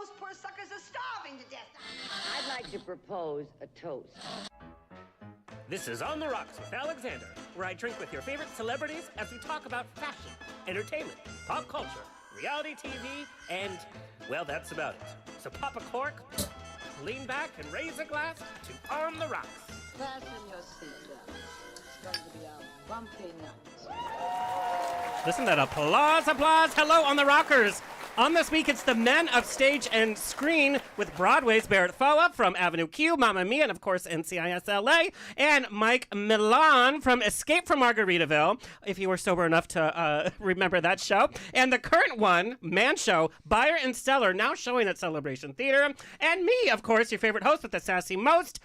those poor suckers are starving to death. I'd like to propose a toast. This is On the Rocks with Alexander, where I drink with your favorite celebrities as we talk about fashion, entertainment, pop culture, reality TV, and, well, that's about it. So pop a cork, lean back, and raise a glass to On the Rocks. Fasten your seatbelt. It's going to be a bumpy night. Listen to that applause, applause. Hello, On the Rockers. On this week, it's the men of stage and screen with Broadway's Barrett Foa from Avenue Q, Mamma Mia, and of course NCIS LA, and Mike Millan from Escape from Margaritaville, if you were sober enough to remember that show. And the current one, Man Show, Buyer Cellar, now showing at Celebration Theater. And me, of course, your favorite host with the sassy most,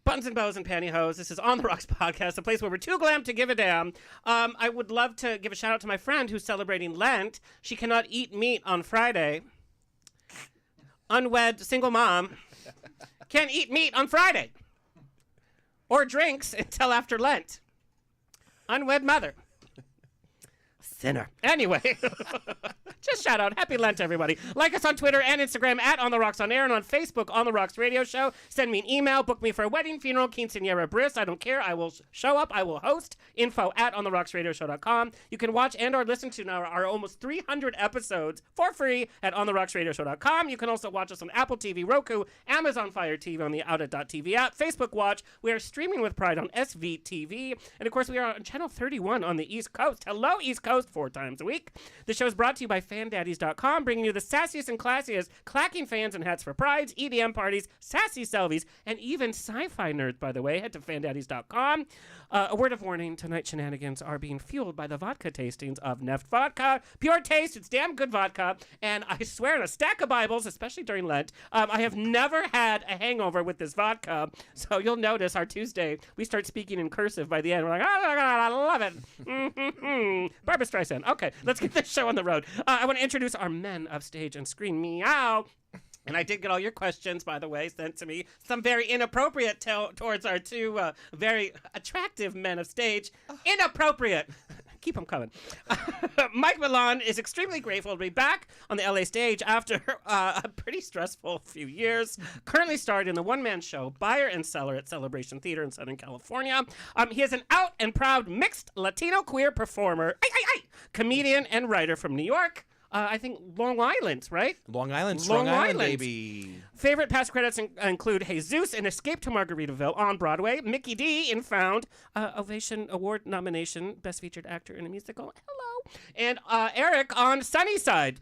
buttons and bows and pantyhose. This is On the Rocks podcast, a place where we're too glam to give a damn. I would love to give a shout out to my friend who's celebrating Lent. She cannot eat meat on Friday. Unwed single mom can't eat meat on Friday or drinks until after Lent. Unwed mother. Sinner. Anyway, just shout out. Happy Lent, everybody. Like us on Twitter and Instagram at On The Rocks On Air, and on Facebook, On The Rocks Radio Show. Send me an email. Book me for a wedding, funeral, quinceañera, bris. I don't care. I will show up. I will host. Info at ontherocksradioshow.com. You can watch and or listen to now our almost 300 episodes for free at ontherocksradioshow.com. You can also watch us on Apple TV, Roku, Amazon Fire TV on the Outlet.tv app, Facebook Watch. We are streaming with pride on SVTV. And, of course, we are on Channel 31 on the East Coast. Hello, East Coast. 4 times a week. The show is brought to you by FanDaddies.com, bringing you the sassiest and classiest, clacking fans and hats for prides, EDM parties, sassy selfies, and even sci-fi nerds, by the way. Head to FanDaddies.com. A word of warning, tonight's shenanigans are being fueled by the vodka tastings of NEFT Vodka. Pure taste, it's damn good vodka, and I swear on a stack of Bibles, especially during Lent, I have never had a hangover with this vodka, so you'll notice our Tuesday, we start speaking in cursive by the end. We're like, oh my God, I love it. Barbara Streisand. Okay, let's get this show on the road. I want to introduce our men of stage and screen. Meow. And I did get all your questions, by the way, sent to me. Some very inappropriate towards our two very attractive men of stage. Inappropriate. Keep them coming. Mike Millan is extremely grateful to be back on the LA stage after a pretty stressful few years. Currently starred in the one-man show Buyer Cellar at Celebration Theater in Southern California. He is an out and proud mixed Latino queer performer, comedian and writer from New York. I think Long Island, right? Long Island, Strong Island, baby. Favorite past credits include Jesus in Escape to Margaritaville on Broadway, Mickey D in Found, Ovation Award nomination, Best Featured Actor in a Musical, hello, and Eric on Sunnyside,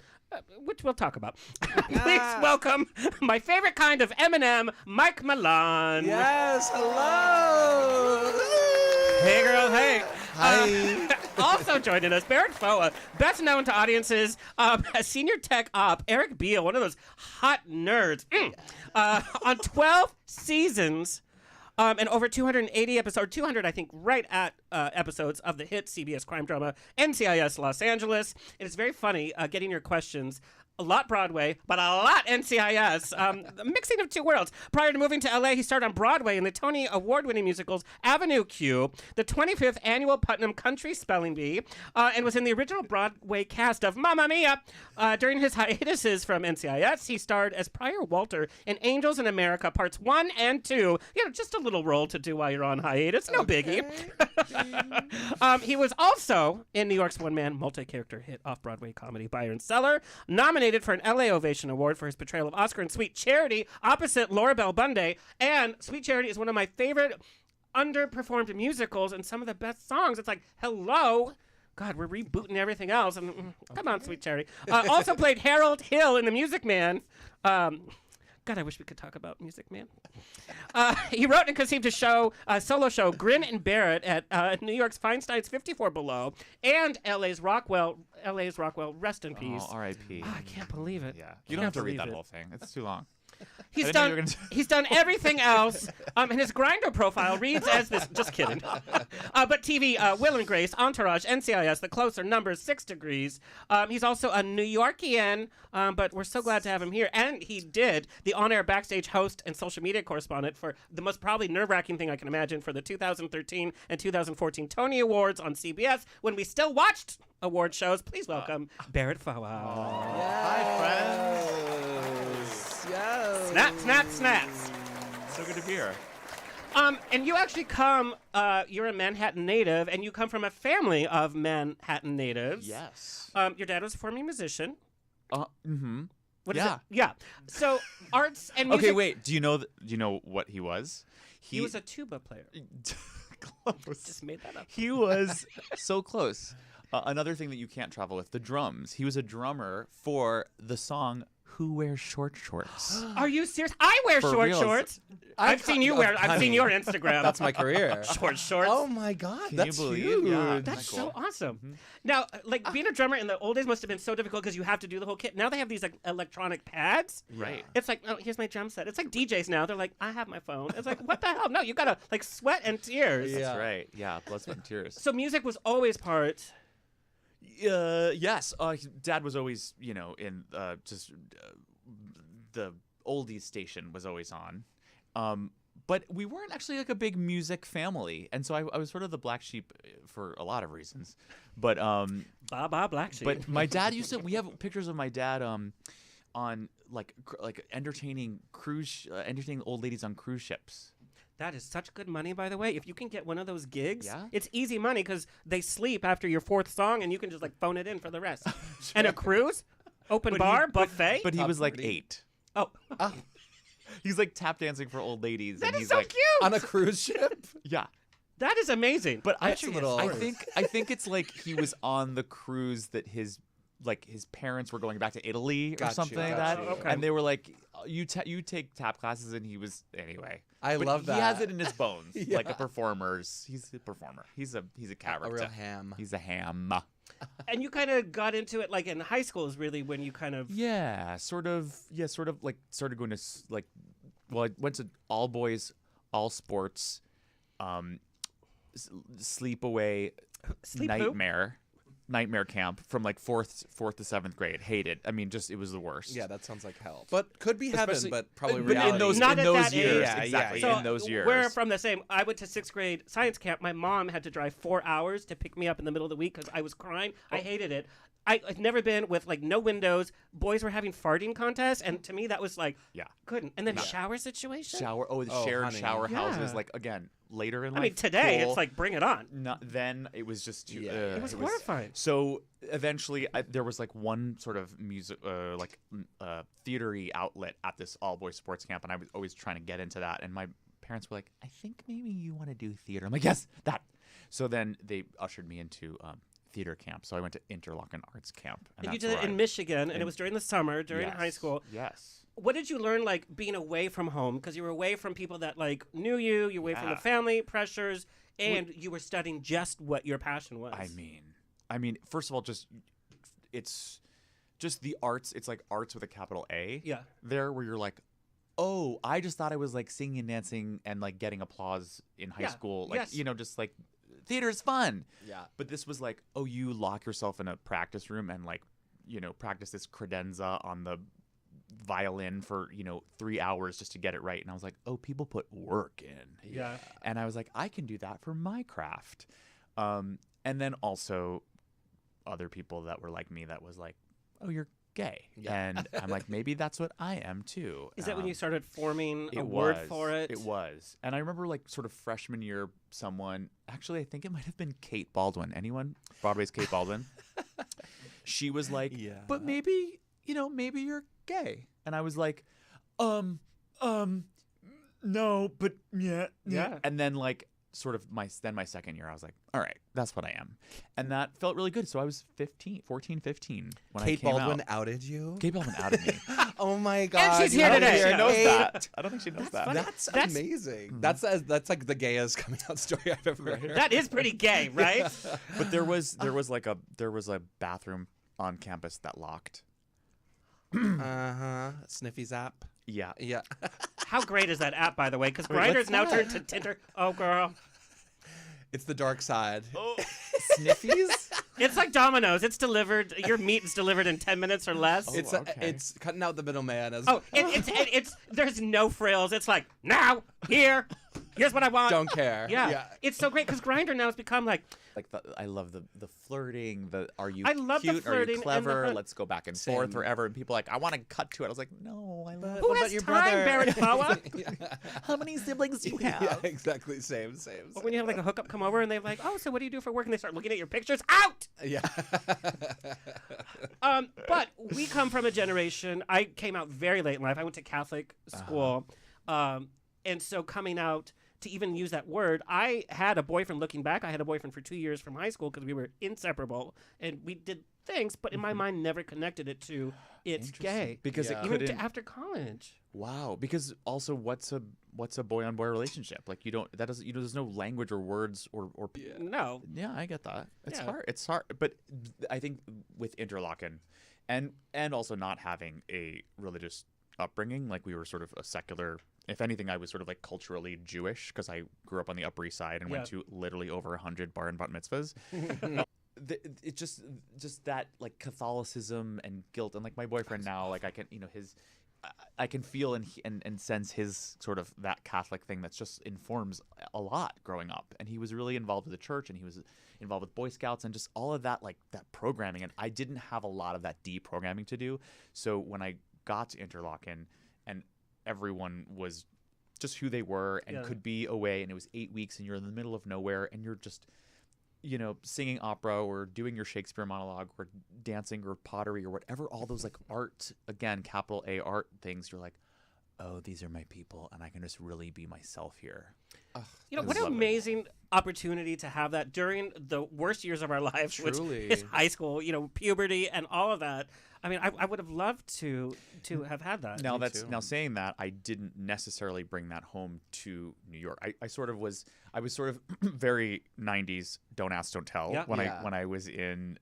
which we'll talk about. Please welcome my favorite kind of M&M, Mike Millan. Yes, hello. Hey, girl, hey. Hi. Also joining us, Barrett Foa, best known to audiences as senior tech op, Eric Beale, one of those hot nerds, on 12 seasons and over 280 episodes, 200, I think, right at episodes of the hit CBS crime drama NCIS Los Angeles. It is very funny getting your questions. A lot Broadway, but a lot NCIS. The mixing of two worlds. Prior to moving to LA, he starred on Broadway in the Tony Award-winning musicals Avenue Q, the 25th Annual Putnam Country Spelling Bee, and was in the original Broadway cast of Mamma Mia. During his hiatuses from NCIS, he starred as Prior Walter in Angels in America Parts 1 and 2. You know, just a little role to do while you're on hiatus. No biggie. He was also in New York's one-man multi-character hit off-Broadway comedy Buyer Cellar, nominated for an LA Ovation Award for his portrayal of Oscar in Sweet Charity opposite Laura Bell Bundy. And Sweet Charity is one of my favorite underperformed musicals and some of the best songs. It's like, hello. God, we're rebooting everything else. And come on, Sweet Charity. Also played Harold Hill in The Music Man. God, I wish we could talk about Music Man. He wrote and conceived a solo show, Grin and Bear It, at New York's Feinstein's 54 Below, and LA's Rockwell, rest in peace. Oh, R.I.P. Oh, I can't believe it. Yeah, you don't have to read that whole thing. It's too long. He's done everything else, and his Grindr profile reads as this. Just kidding. But TV, Will and Grace, Entourage, NCIS, The Closer, Numbers, 6 Degrees. He's also a New Yorkian, but we're so glad to have him here. And he did the on-air Backstage host and social media correspondent for the most probably nerve-wracking thing I can imagine for the 2013 and 2014 Tony Awards on CBS when we still watched award shows. Please welcome Barrett Foa. Hi, friends. Snap, snap, snaps. So good to be here. And you actually come, you're a Manhattan native, and you come from a family of Manhattan natives. Yes. Your dad was a former musician. Mm-hmm. What is Yeah. it? Yeah. So arts and music. Okay, wait. Do you know what he was? He was a tuba player. Close. Just made that up. He was so close. Another thing that you can't travel with, the drums. He was a drummer for the song "Who Wears Short Shorts." Are you serious? I wear For short reals. shorts. I've seen you wear. I've seen your Instagram. That's my career. short shorts. Oh my God, Can that's you believe? huge. Yeah. That's Cool. so awesome. Now, like being a drummer in the old days must have been so difficult because you have to do the whole kit. Now they have these like electronic pads. Right. It's like, oh, here's my drum set. It's like DJs now. They're like, I have my phone. It's like, what the hell? No, you gotta like sweat and tears. Yeah. That's right. Yeah, blood, sweat, and tears. So music was always part. Yes. Dad was always, in just the oldies station was always on. But we weren't actually like a big music family, and so I was sort of the black sheep for a lot of reasons. But Black sheep. but my dad used to. We have pictures of my dad on like entertaining old ladies on cruise ships. That is such good money, by the way. If you can get one of those gigs, Yeah. it's easy money because they sleep after your fourth song, and you can just like phone it in for the rest. And a cruise, open bar, buffet. But he was like Property. 8. Oh, He's like tap dancing for old ladies. that and is he's so like, cute. On a cruise ship? Yeah. That is amazing. But That's a little- I think it's like he was on the cruise that his parents were going back to Italy or Got you, something like got that, you. Okay. and they were like, you take tap classes, and he was anyway. I But love that. He has it in his bones, Yeah. like a performer. He's a performer. He's a character. A real ham. He's a ham. And you kind of got into it like in high school is really when you kind of. Yeah, sort of like started going to I went to all boys, all sports, sleepaway, Sleep who? nightmare camp from like fourth to 7th grade. Hated. I mean, just it was the worst. Yeah, that sounds like hell. But could be heaven, Especially- but probably but reality. in those Not at in those that years, age. Yeah, exactly. yeah. In those years, We're from the same. I went to 6th grade science camp. My mom had to drive 4 hours to pick me up in the middle of the week because I was crying. I hated it. I've never been with like no windows. Boys were having farting contests, and to me that was like, Yeah. couldn't. And then shower situation. shower. Oh, the Oh, shared honey. shower houses. Yeah. Like again, later in life. I mean, today cool. it's like bring it on. Not then. It was just too. Yeah. It was horrifying. So eventually, there was like one sort of music, theatery outlet at this all boys sports camp, and I was always trying to get into that. And my parents were like, "I think maybe you want to do theater." I'm like, "Yes, that." So then they ushered me into theater camp. So I went to Interlochen Arts Camp. And you that's did it where in Michigan, and it was during the summer, during Yes. high school. Yes. What did you learn, like, being away from home? Because you were away from people that, like, knew you. You were away from the Yeah. family, pressures, and you were studying just what your passion was. I mean, first of all, it's just the arts. It's like arts with a capital A. Yeah. There, where you're like, oh, I just thought I was like singing and dancing and like getting applause in high Yeah. school. Like, Yes. just like theater's fun. Yeah. But this was like, oh, you lock yourself in a practice room and like, practice this credenza on the violin for 3 hours just to get it right. And I was like, oh, people put work in. Yeah. And I was like, I can do that for my craft. And then also other people that were like me that was like, oh, you're gay. Yeah. And I'm like, maybe that's what I am too. Is that when you started forming a It word was. for it? It was. And I remember like sort of freshman year, actually, I think it might have been Kate Baldwin. Anyone? Broadway's Kate Baldwin. She was like, Yeah. but maybe, maybe you're gay. And I was like, no, but yeah. Yeah. And then like sort of my second year, I was like, all right, that's what I am. And that felt really good. So I was 14, 15 when Kate I came Baldwin out. outed you? Kate Baldwin outed me. Oh my God. she's here you today. outed She knows Kate. that. I don't think she knows that. funny. That's That's- amazing. That's like the gayest coming out story I've ever heard. That is pretty gay, right? But there was a bathroom on campus that locked. Sniffy's app. Yeah. Yeah. How great is that app, by the way? Because Wait, Grindr's what's now that? turned to Tinder. Oh, girl. It's the dark side. Oh. Sniffies? It's like Domino's. It's delivered. Your meat is delivered in 10 minutes or less. It's okay. it's cutting out the middleman. As Oh, it's there's no frills. It's like now, here, Here's what I want. Don't care. Yeah. It's so great because Grindr now has become like I love the flirting. The are you I love the cute? Are flirting you and clever? the- Let's go back and Same. forth forever. And people are like, I want to cut to it. I was like, no, I love. who What has about your time, brother? Barrett Foa? How many siblings do you have? Yeah, exactly. Same. Or when you have like a hookup come over and they're like, oh, so what do you do for work? And they start looking at your pictures. Out! Yeah. But we come from a generation, I came out very late in life. I went to Catholic school. And so coming out, to even use that word, I had a boyfriend. Looking back, I had a boyfriend for 2 years from high school because we were inseparable. And we did things, but in my mind, never connected it to it's gay. Because Yeah. it Even couldn't. after college. Wow. Because also, what's a boy on boy relationship? Like you don't. That doesn't. There's no language or words or. No. Yeah, I get that. It's Yeah. hard. It's hard. But I think with Interlaken, and also not having a religious upbringing, like we were sort of a secular. If anything, I was sort of like culturally Jewish because I grew up on the Upper East Side and went to literally over 100 bar and bat mitzvahs. It just that like Catholicism and guilt, and like my boyfriend now, like I can I can feel and sense his sort of that Catholic thing that's just informs a lot growing up. And he was really involved with the church, and he was involved with Boy Scouts and just all of that, like that programming. And I didn't have a lot of that deprogramming to do. So when I got to Interlaken and everyone was just who they were and could be away, and it was 8 weeks and you're in the middle of nowhere and you're just, singing opera or doing your Shakespeare monologue or dancing or pottery or whatever, all those like art, again, capital A art things, you're like, oh, these are my people and I can just really be myself here. What an amazing opportunity to have that during the worst years of our lives, which Truly. is high school, puberty and all of that. I mean, I would have loved to have had that. Now saying that, I didn't necessarily bring that home to New York. I was sort of very 90s don't ask, don't tell when I was in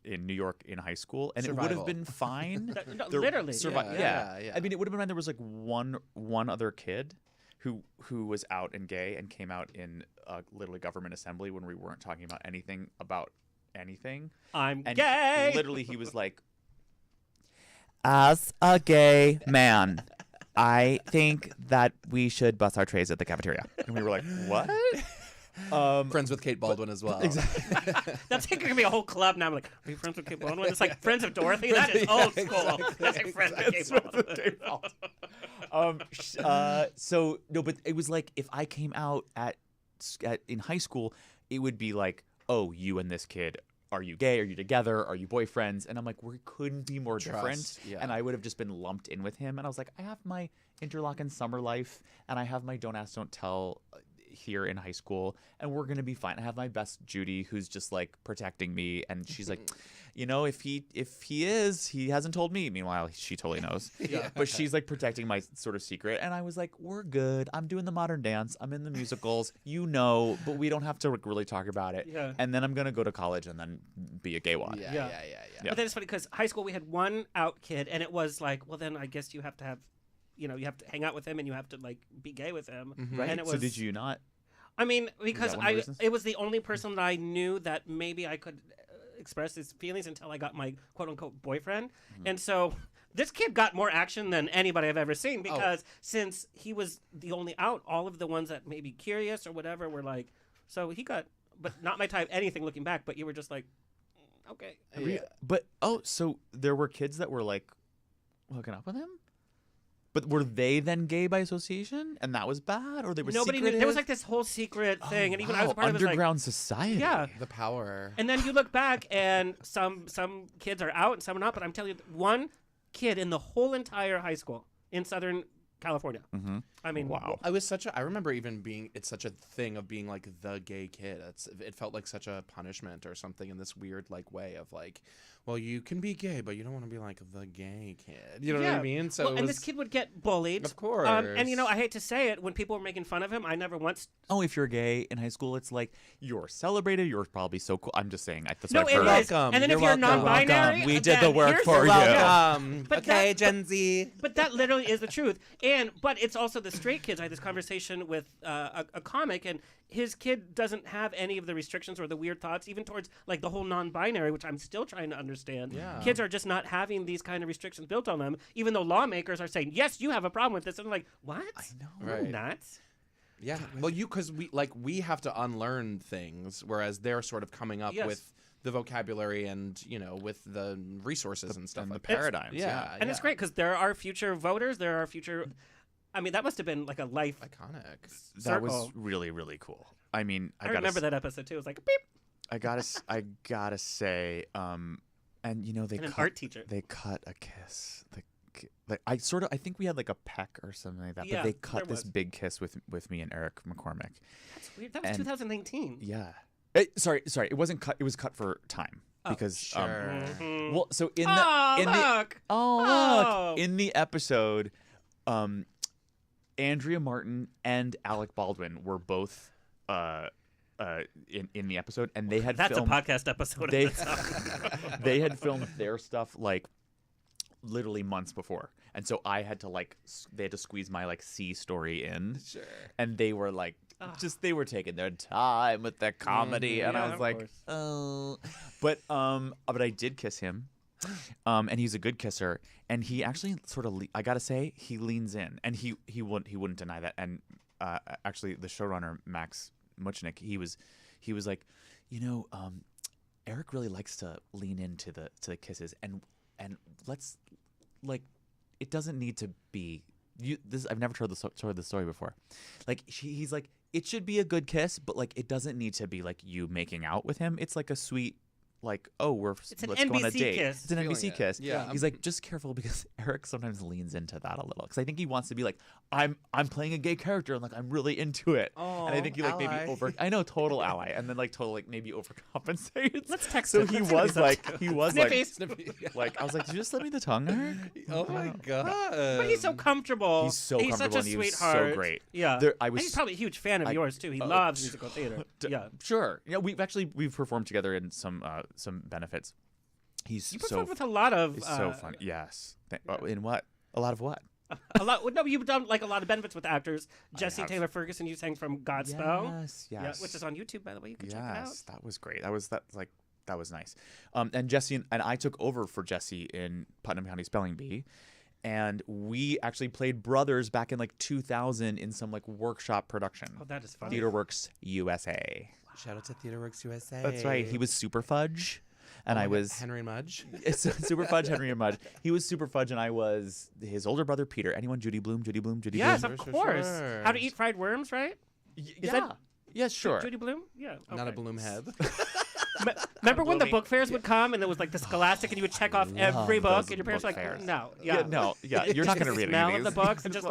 New York in high school, and Survival. it would have been fine. Literally. Yeah. I mean, it would have been fine. There was like one other kid who was out and gay and came out in literally government assembly when we weren't talking about anything. I'm And gay. literally, he was like, as a gay man, I think that we should bus our trays at the cafeteria. And we were like, what? Friends with Kate Baldwin as well. Exactly. That's like going to be a whole club now. I'm like, are you friends with Kate Baldwin? It's like Friends of Dorothy. That is old school. That's like Friends with Kate Baldwin. So no, but it was like if I came out in high school, it would be like, oh, you and this kid, are you gay? Are you together? Are you boyfriends? And I'm like, we couldn't be more different. Yeah. And I would have just been lumped in with him. And I was like, I have my Interlaken summer life, and I have my don't ask, don't tell here in high school, and we're gonna be fine. I have my best Judy, who's just like protecting me, and she's like, if he hasn't told me. Meanwhile, she totally knows. But she's like protecting my sort of secret, and I was like, we're good. I'm doing the modern dance. I'm in the musicals, but we don't have to really talk about it. Yeah. And then I'm gonna go to college and then be a gay wad. Yeah. But then it's funny because high school we had one out kid, and it was like, well, then I guess you have to have, you have to hang out with him, and you have to like be gay with him. Right. And it was, So did you not? I mean, because that one of the reasons? it was the only person that I knew that maybe I could express his feelings until I got my quote unquote boyfriend. And so this kid got more action than anybody I've ever seen because since he was the only out, all of the ones that may be curious or whatever were like, so he got, but not my type, anything looking back, but you were just like, okay. But so there were kids that were like hooking up with him? But were they then gay by association, and that was bad, or they were Nobody knew. secretive? There was like this whole secret thing, and even I was a part of it. Underground society. Yeah. The power. And then you look back, and some kids are out and some are not. But I'm telling you, one kid in the whole entire high school in Southern California. Mm-hmm. I mean, Wow. I remember even it's such a thing of being like the gay kid. It felt like such a punishment or something in this weird like way of like, well, you can be gay, but you don't want to be like the gay kid. You know what I mean? So and this kid would get bullied. Of course. And I hate to say it, when people were making fun of him, I never once. Oh, if you're gay in high school, it's like you're celebrated. You're probably so cool. I'm just saying. That's No, what it I've heard. is. And then if you're welcome. non-binary, We did the then work here's for the- you. welcome. But Okay, that- Gen Z. But that literally is the truth. But it's also the straight kids. I had this conversation with a comic, and his kid doesn't have any of the restrictions or the weird thoughts, even towards like the whole non-binary, which I'm still trying to understand. Yeah. Kids are just not having these kind of restrictions built on them, even though lawmakers are saying, yes, you have a problem with this. And I'm like, what? I know. No, Right. not. Yeah. Well, because we have to unlearn things, whereas they're sort of coming up Yes. with the vocabulary and with the resources and stuff and the like that. paradigms. Yeah, And it's great because there are future voters. There are future. I mean, that must have been like a life Iconic. That was circle. really, really cool. I mean, I remember that episode too. It was like beep. I gotta say, and they And an cut, art teacher. They cut a kiss. I think we had like a peck or something like that, Yeah, but they cut there this was. big kiss with me and Eric McCormick. That's weird. That was And- 2019. Yeah. Sorry, it wasn't cut. It was cut for time because Sure. Mhm. well, so in Oh, the look. look in the episode, Andrea Martin and Alec Baldwin were both in the episode, and they had That's filmed, a podcast episode. They of itself. they had filmed their stuff like literally months before, and so I had to they had to squeeze my C story in, Sure. and they were like. They were taking their time with their comedy, and yeah, I was of like, course. oh, but I did kiss him, and he's a good kisser, and he actually sort of, I gotta say, he leans in, and he wouldn't deny that, and actually the showrunner Max Muchnick, he was like, Eric really likes to lean into the kisses, and let's it doesn't need to be. I've never told the story before. He's like, it should be a good kiss, but it doesn't need to be you making out with him. It's a sweet let's an go on a NBC date. kiss. It's an Feeling NBC it. kiss. Yeah. He's like, just careful because Eric sometimes leans into that a little because I think he wants to be I'm playing a gay character and I'm really into it. Oh, and I think he ally. maybe I know, total ally, and then total maybe overcompensates. Let's text So him. he Let's was send me he was Sniffies. I was like, did you just let me the tongue, Eric? Oh my god. But he's so comfortable. He's so He's comfortable such a and he was so sweetheart. great. Yeah. I And was- he's probably a huge fan of I- yours too. He loves musical theater. Yeah. Sure. Yeah, we've performed together in some benefits. He's You so performed with a lot of. he's so funny. Yes. In what? A lot of what? A lot. No, you've done a lot of benefits with actors. Jesse have. Taylor Ferguson, you sang from Godspell. Yes. Yeah, which is on YouTube, by the way. You can check it out. Yes, that was great. That was nice. And Jesse and I took over for Jesse in Putnam County Spelling Bee, and we actually played brothers back in 2000 in some workshop production. Oh, that is funny. Theater Works USA. Shout out to TheaterWorks USA. That's right. He was Super Fudge, and I was Henry and Mudge. It's Super Fudge, Henry and Mudge. He was Super Fudge, and I was his older brother, Peter. Anyone? Judy Bloom? Yes, Bloom? of Sure, course. sure. How to Eat Fried Worms, right? Yeah. that- Yes, sure. Judy Bloom? Yeah. Not a okay. Bloom head. Remember when the Bloomy. book fairs would come and there was the Scholastic and you would check off every love book those and your parents were book like, fairs. no. Yeah, you're not Just going to read the smell any of of the these. books and just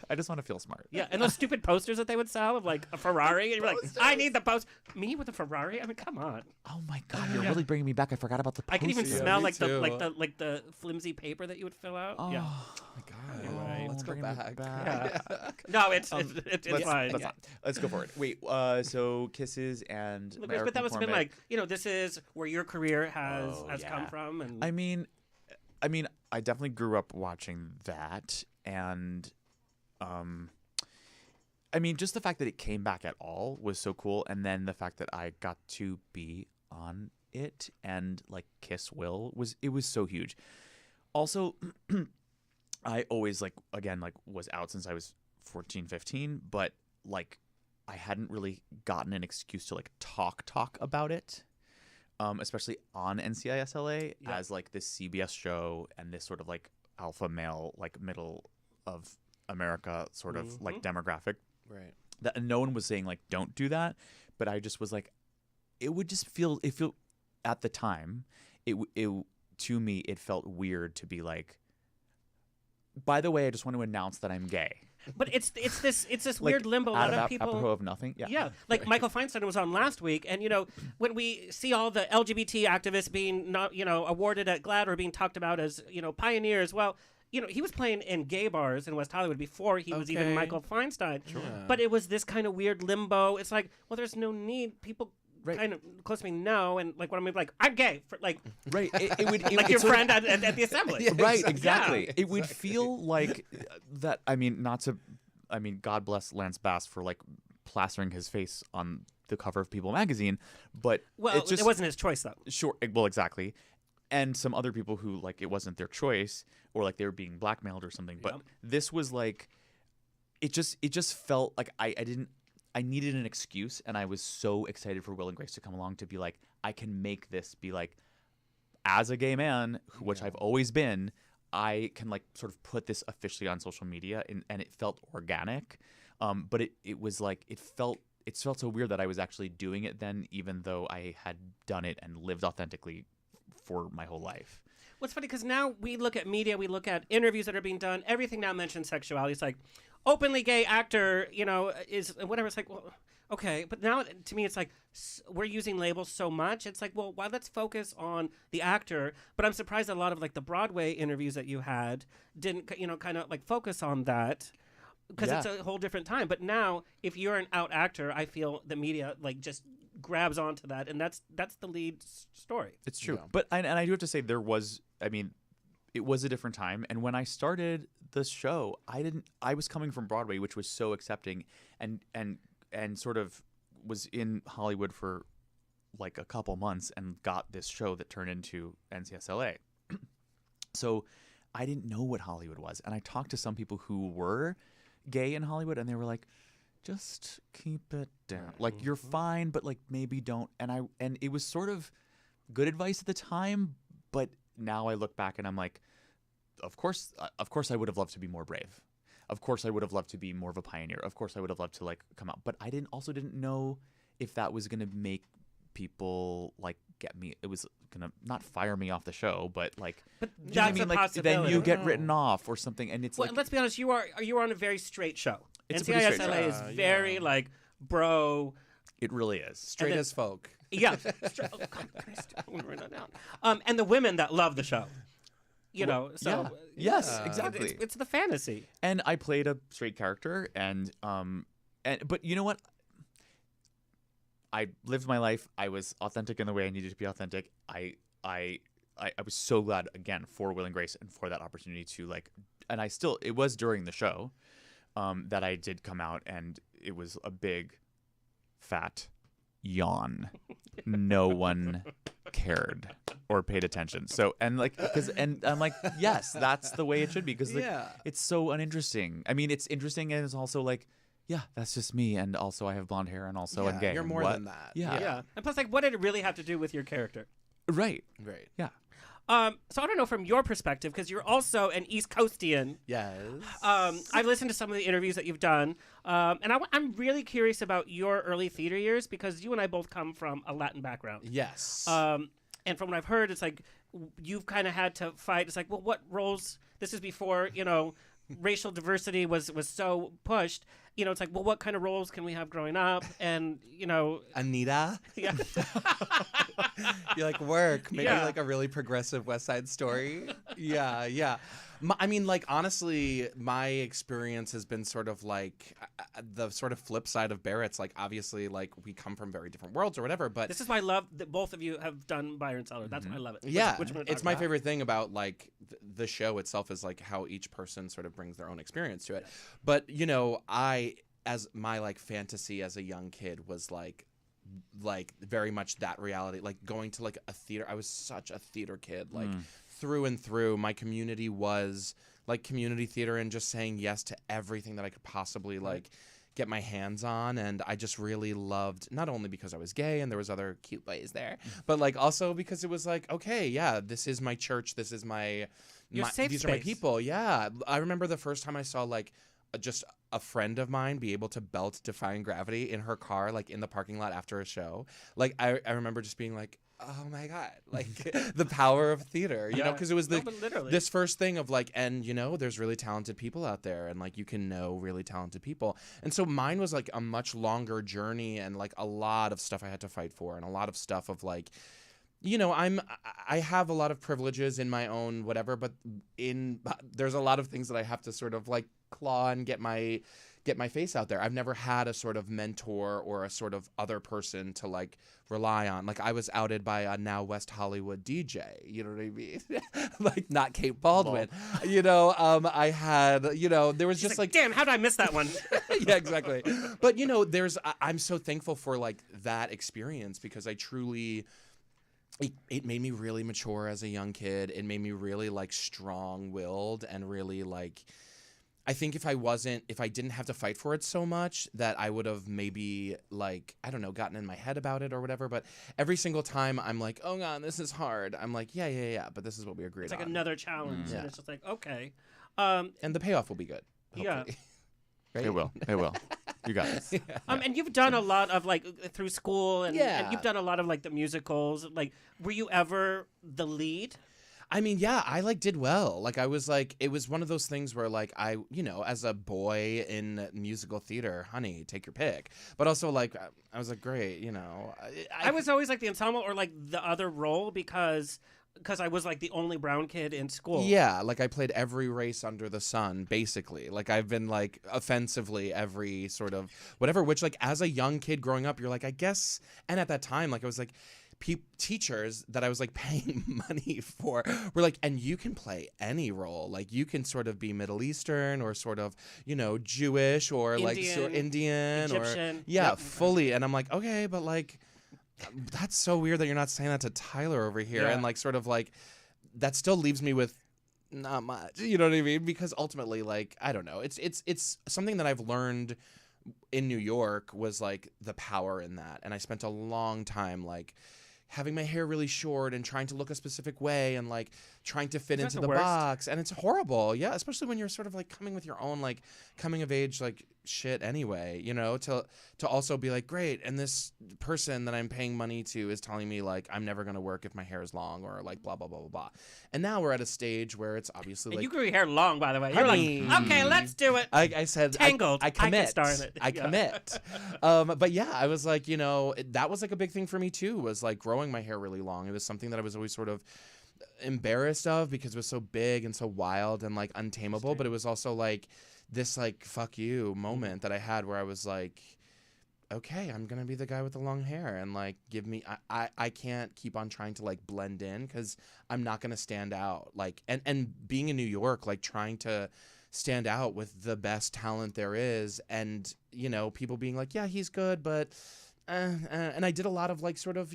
I just want to feel smart. yeah, and those stupid posters that they would sell of a Ferrari, and you're like, I need the post. Me with a Ferrari? I mean, come on. Oh my God, you're really bringing me back. I forgot about the I can even posters. smell me the flimsy paper that you would fill out. Yeah. Oh my god. Right. Let's go Bringing me back. Yeah. No, it's Let's, fine. let's, let's go for it. Wait, so kisses and Look, Eric but that must have been McCormick. this is where your career has Oh, come yeah. from, and I mean, I definitely grew up watching that, and just the fact that it came back at all was so cool, and then the fact that I got to be on it and kiss Will was so huge. Also, I always was out since I was 14, 15, but I hadn't really gotten an excuse to talk about it. Especially on NCIS LA as this CBS show and this sort of alpha male middle of America sort of demographic. Right. That no one was saying don't do that, but I just was it would just feel at the time it to me it felt weird to be by the way, I just want to announce that I'm gay. but it's this weird limbo. A lot of people. Apropos of nothing. Yeah, Michael Feinstein was on last week, and when we see all the LGBT activists being not awarded at GLAAD or being talked about as pioneers, well, he was playing in gay bars in West Hollywood before he was even Okay. Michael Feinstein. Sure. But it was this kind of weird limbo. It's well, there's no need. People Right. kind of close to me know, and when I'm I'm gay, Right. It would your friend at the assembly. Right, exactly. It would feel that. God bless Lance Bass for plastering his face on the cover of People magazine, but Well, it just it wasn't his choice though. sure. Well, exactly. And some other people who it wasn't their choice or they were being blackmailed or something. But Yep. this was it just felt like I needed an excuse, and I was so excited for Will and Grace to come along to be like, I can make this be like, as a gay man, which I've always been, I can like sort of put this officially on social media, and it felt organic. But it was like, it felt so weird that I was actually doing it then, even though I had done it and lived authentically for my whole life. What's funny, because now we look at media, we look at interviews that are being done, everything now mentions sexuality. It's like, openly gay actor, is whatever. It's like, well, okay. But now, to me, it's like, we're using labels so much. It's like, well, why let's focus on the actor. But I'm surprised that a lot of, like, the Broadway interviews that you had didn't, kind of, like, focus on that. Because it's a whole different time. But now, if you're an out actor, I feel the media, like, just grabs onto that. And that's the lead story. It's true. Yeah. But I do have to say, it was a different time. And when I started the show, I was coming from Broadway, which was so accepting, and sort of was in Hollywood for like a couple months and got this show that turned into NCIS LA. So I didn't know what Hollywood was. And I talked to some people who were gay in Hollywood, and they were like, just keep it down. Like, you're fine, but like maybe don't. And it was sort of good advice at the time, but now I look back and I'm like, of course I would have loved to be more brave. Of course I would have loved to be more of a pioneer. Of course I would have loved to like come out. But I didn't know if that was going to make people like get me. It was going to not fire me off the show, but like, that's a possibility. Then you get written off or something. And it's like, let's be honest, you are on a very straight show. It's a pretty NCIS straight LA show. is very like bro. It really is. Straight as folk. Yeah. Oh, God, Christ. I'm gonna write that down. And the women that love the show. Yes, exactly. It's the fantasy. And I played a straight character, but you know what? I lived my life. I was authentic in the way I needed to be authentic. I was so glad again for Will and Grace and for that opportunity to like, and it was during the show that I did come out, and it was a big fat yawn. No one cared or paid attention. So, and I'm like, yes, that's the way it should be, because it's so uninteresting. I mean, it's interesting, and it's also like, yeah, that's just me, and also I have blonde hair, and also I'm gay. You're more than that. Yeah. And plus, like, what did it really have to do with your character? Right. Yeah. So I don't know, from your perspective, because you're also an East Coastian. Yes. I've listened to some of the interviews that you've done, and I'm really curious about your early theater years, because you and I both come from a Latin background. Yes. And from what I've heard, it's like you've kind of had to fight. It's like, well, what roles? This is before, racial diversity was so pushed. It's like, well, what kind of roles can we have growing up? And, Anita? Yeah. You like work. Maybe like a really progressive West Side Story. Yeah. I mean, like, honestly, my experience has been sort of like the sort of flip side of Barrett's. Like, obviously, like, we come from very different worlds or whatever, but this is why I love that both of you have done Buyer Cellar. That's why I love it. Yeah. Which it's my favorite thing about, like, the show itself is, like, how each person sort of brings their own experience to it. But, as my, like, fantasy as a young kid was, like very much that reality, like going to like a theater. I was such a theater kid, like through and through. My community was like community theater, and just saying yes to everything that I could possibly like get my hands on. And I just really loved, not only because I was gay and there was other cute boys there, but like also because it was like, okay, yeah, this is my church, this is these are my people. Yeah, I remember the first time I saw like just a friend of mine be able to belt Defying Gravity in her car, like in the parking lot after a show. Like I remember just being like, oh my God, like the power of theater, because it was this first thing of like, and there's really talented people out there, and like you can know really talented people. And so mine was like a much longer journey, and like a lot of stuff I had to fight for, and a lot of stuff of like, I have a lot of privileges in my own whatever, but there's a lot of things that I have to sort of like claw and get my face out there. I've never had a sort of mentor or a sort of other person to like rely on. Like I was outed by a now West Hollywood DJ, you know what I mean? Like not Kate Baldwin. I had, there was just like, damn, how did I miss that one? Yeah, exactly. But I'm so thankful for like that experience, because I truly, it made me really mature as a young kid. It made me really like strong-willed and really like I think if I didn't have to fight for it so much, that I would have maybe, like, I don't know, gotten in my head about it or whatever. But every single time I'm like, oh God, this is hard. I'm like, yeah, but this is what we agreed on. It's like another challenge. Yeah. And it's just like, okay. And the payoff will be good. Yeah. Hopefully. Right? It will. You got this. And you've done a lot of, like, through school, and you've done a lot of, like, the musicals. Like, were you ever the lead? I mean, yeah, I like did well. Like I was like, it was one of those things where like I, as a boy in musical theater, honey, take your pick. But also like, I was like, great, I was always like the ensemble or like the other role because I was like the only brown kid in school. Yeah, like I played every race under the sun, basically. Like I've been like offensively every sort of whatever, which like as a young kid growing up, you're like, I guess. And at that time, like I was like, teachers that I was like paying money for were like, and you can play any role. Like you can sort of be Middle Eastern or sort of, Jewish or Indian, like sort Indian Egyptian. or yeah, Yep. fully. And I'm like, okay, but like that's so weird that you're not saying that to Tyler over here. Yeah. And like sort of like that still leaves me with not much. You know what I mean? Because ultimately, like, I don't know. It's something that I've learned in New York was like the power in that. And I spent a long time like having my hair really short and trying to look a specific way and like trying to fit into the worst? box. And it's horrible. Yeah. Especially when you're sort of like coming with your own like coming of age like shit anyway, to also be like, great. And this person that I'm paying money to is telling me like I'm never going to work if my hair is long or like blah, blah, blah, blah, blah. And now we're at a stage where it's obviously And like. you grew your hair long, by the way. You're Honey. like, okay, let's do it. I said Tangled. I commit. I can star in it. I Yeah. commit. But yeah, I was like, that was like a big thing for me too. Was like growing my hair really long. It was something that I was always sort of embarrassed of because it was so big and so wild and like untamable. But it was also like this like fuck you moment that I had where I was like, okay, I'm gonna be the guy with the long hair and like give me. I can't keep on trying to like blend in because I'm not gonna stand out. Like and being in New York, like trying to stand out with the best talent there is, and people being like, yeah, he's good, but. And I did a lot of like sort of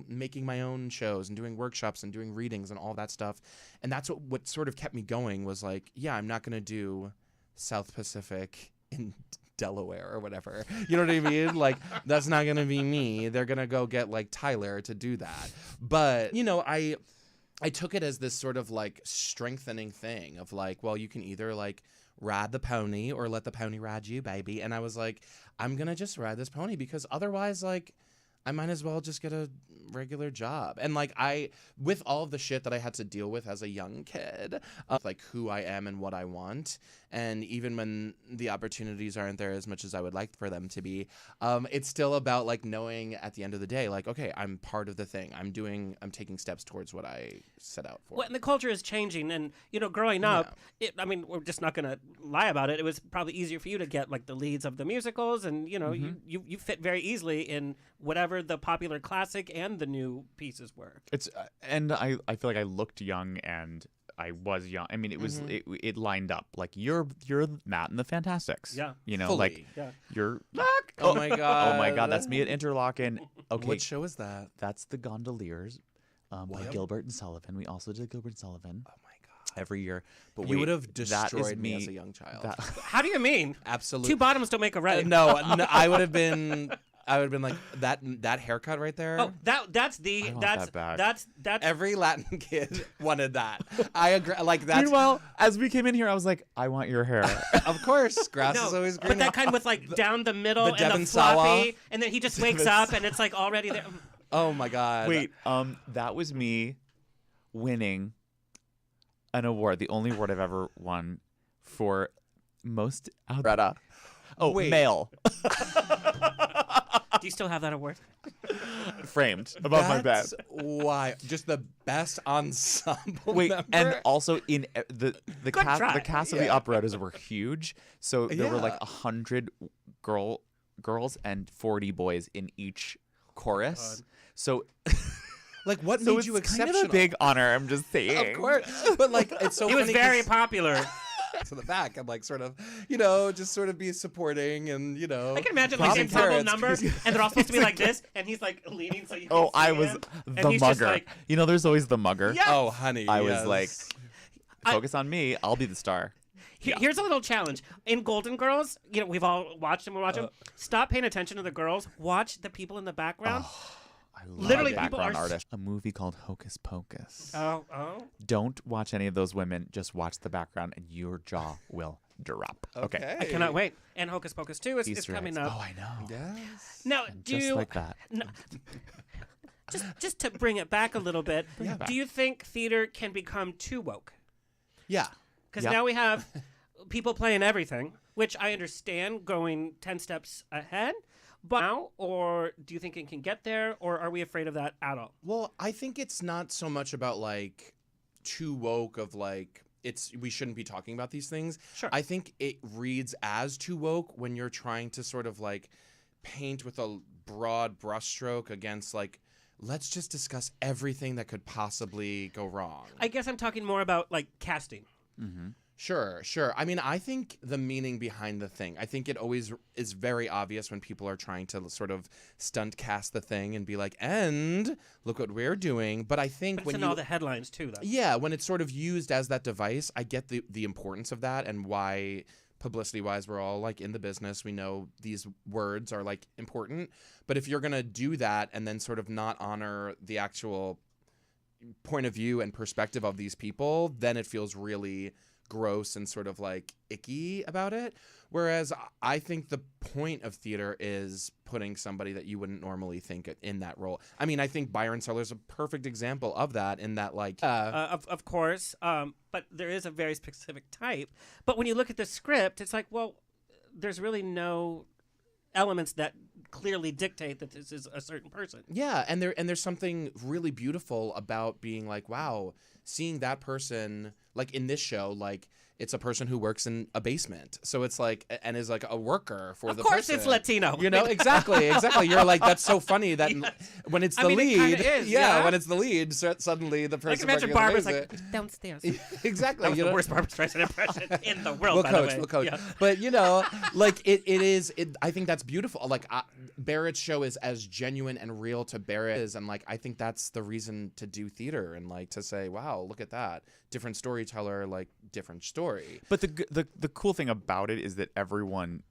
making my own shows and doing workshops and doing readings and all that stuff, and that's what sort of kept me going was like, yeah, I'm not gonna do South Pacific in Delaware or whatever. You know what I mean? Like that's not gonna be me. They're gonna go get like Tyler to do that. But I took it as this sort of like strengthening thing of like, well, you can either like ride the pony or let the pony ride you, baby. And I was like, I'm gonna just ride this pony because otherwise like I might as well just get a regular job. And like with all of the shit that I had to deal with as a young kid, like who I am and what I want, and even when the opportunities aren't there as much as I would like for them to be, it's still about like knowing at the end of the day, like, okay, I'm part of the thing. I'm taking steps towards what I set out for. Well, and the culture is changing, and growing up, we're just not gonna lie about it. It was probably easier for you to get like the leads of the musicals, and you fit very easily in whatever the popular classic and the new pieces were. It's and I feel like I looked young and I was young. I mean, it was it lined up. Like you're Matt and the Fantastics. Yeah. Fully. Like Yeah. you're. Oh my god. Oh my god, that's me at Interlochen. Okay, What show is that? that's the Gondoliers by Gilbert and Sullivan. We also did Gilbert and Sullivan. Oh my god. Every year, but You would have that is destroyed me as a young child. How do you mean? Absolutely. Two bottoms don't make a red. No, I would have been like that haircut right there. Oh, that's that back. that's Every Latin kid wanted that. I agree. Like that's Meanwhile, as we came in here, I was like, I want your hair. of course, grass no, is always green. but that kind with like down the middle the and Devon the floppy, Sawa. and then he just wakes up and it's like already there. Oh my god. Wait, that was me winning an award, the only award I've ever won for most Greta. Oh, Wait. male. Do you still have that award? Framed above my bed. That's why just the best ensemble Wait, member. and also in the cast, try. the cast of the operettas were huge. So there were like 100 girls and 40 boys in each chorus. So like what so made it's you kind exceptional? of a big honor. I'm just saying. Of course, but like it's so. He was funny very 'cause popular. to the back and like sort of, just sort of be supporting and I can imagine like the propping ensemble parents. number, and they're all supposed to be like this, and he's like leaning so you can Oh, see I was him, and the he's just mugger. like, There's always the mugger. Yeah. Oh, honey, I was yes. like, focus on me. I'll be the star. Here's a little challenge. In Golden Girls, we've all watched them. We're watching. Stop paying attention to the girls. Watch the people in the background. I love Literally, people background are artists. A movie called Hocus Pocus. Oh. Don't watch any of those women. Just watch the background, and your jaw will drop. Okay. I cannot wait. And Hocus Pocus 2 is Easter coming eggs. up. Oh, I know. Yes. Now, Just like that. No, just to bring it back a little bit, do you think theater can become too woke? Yeah. Because Yep. now we have people playing everything, which I understand going 10 steps ahead. But now, or do you think it can get there, or are we afraid of that at all? Well, I think it's not so much about like too woke of like we shouldn't be talking about these things. Sure. I think it reads as too woke when you're trying to sort of like paint with a broad brushstroke against like, let's just discuss everything that could possibly go wrong. I guess I'm talking more about like casting. Mm-hmm. Sure. I mean, I think the meaning behind the thing, I think it always is very obvious when people are trying to sort of stunt cast the thing and be like, and look what we're doing. But I think But when it's in all the headlines too, though. yeah, when it's sort of used as that device, I get the importance of that and why publicity-wise we're all like in the business. We know these words are like important. But if you're going to do that and then sort of not honor the actual point of view and perspective of these people, then it feels really gross and sort of like icky about it. Whereas I think the point of theater is putting somebody that you wouldn't normally think in that role. I mean, I think Buyer Cellar is a perfect example of that in that like Of course, but there is a very specific type. But when you look at the script, it's like, well, there's really no elements that clearly dictate that this is a certain person. yeah, and there's something really beautiful about being like, wow, seeing that person like in this show, like it's a person who works in a basement. So it's like, and is like a worker for the person. Of course it's Latino. You know, exactly. You're like, that's so funny that when it's the I mean, it lead, kinda is, yeah. when it's the lead, suddenly the I person can imagine working in the Barbara's basement- like, downstairs. exactly. That was you the know? worst Barbara Streisand impression in the world, We'll by coach. the way. We'll coach. Yeah. But you know, like it is. I think that's beautiful. Like Barrett's show is as genuine and real to Barrett is, and like I think that's the reason to do theater and like to say, wow, look at that, different storyteller, like different story. But the cool thing about it is that everyone,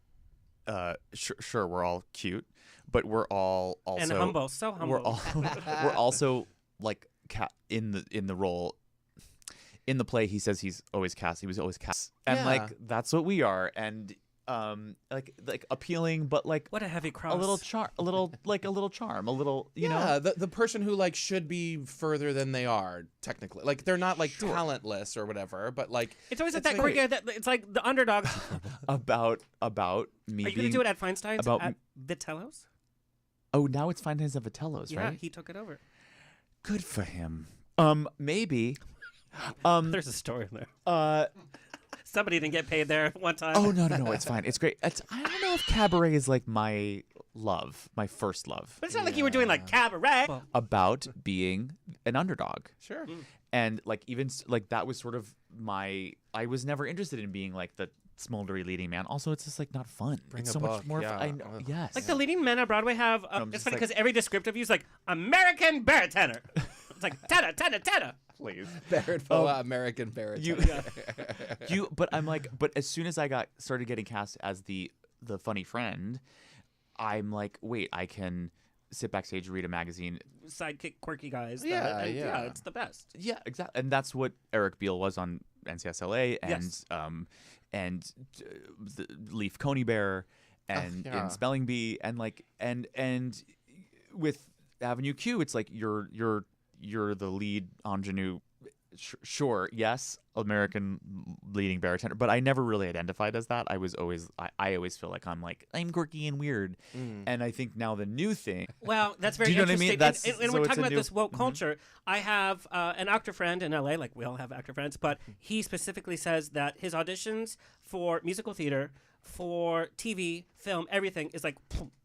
sure, we're all cute, but we're all also And humble, so humble. We're also like in the role. In the play, he says he's always cast. He was always cast, and Yeah. like that's what we are. And like appealing, but like What a heavy cross. a little charm, a little charm, a little you know. Yeah, the person who like should be further than they are technically. Like they're not like talentless or whatever, but like It's always at it's that like- quirky, it's like the underdog. About me Are you being. going to do it at Feinstein's about at Vitello's? Oh, now it's Fine Days of Vitello's, Yeah, right? he took it over. Good for him. Maybe. There's a story in there. Somebody didn't get paid there one time. Oh no, it's fine. It's great. I don't know if cabaret is like my first love. But it's not like you were doing like cabaret. About being an underdog. Sure. And like even like that was sort of I was never interested in being like the smoldery leading man. Also, it's just like not fun. Bring It's a so book, much more. yeah. I know. Yes. Like the leading men at Broadway have. I'm It's just funny like- because every descriptive use like American baritone. It's like tenor. Please. Barrett Foa, American Barrett. But I'm like, but as soon as I started getting cast as the funny friend, I'm like, wait, I can sit backstage, read a magazine. Sidekick, quirky guys. Yeah, and yeah. it's the best. Yeah, exactly. And that's what Eric Beale was on NCIS LA Yes. and the Leaf Coney Bear and yeah. in Spelling Bee and like and with Avenue Q, it's like you're the lead ingenue. Sure, yes, American leading bartender, but I never really identified as that. I always feel like I'm quirky and weird, and I think now the new thing. Well, that's very Do you know what I mean? interesting. And So we're it's talking a about new- this woke culture. I have an actor friend in LA, like we all have actor friends, but he specifically says that his auditions for musical theater, for TV, film, everything is like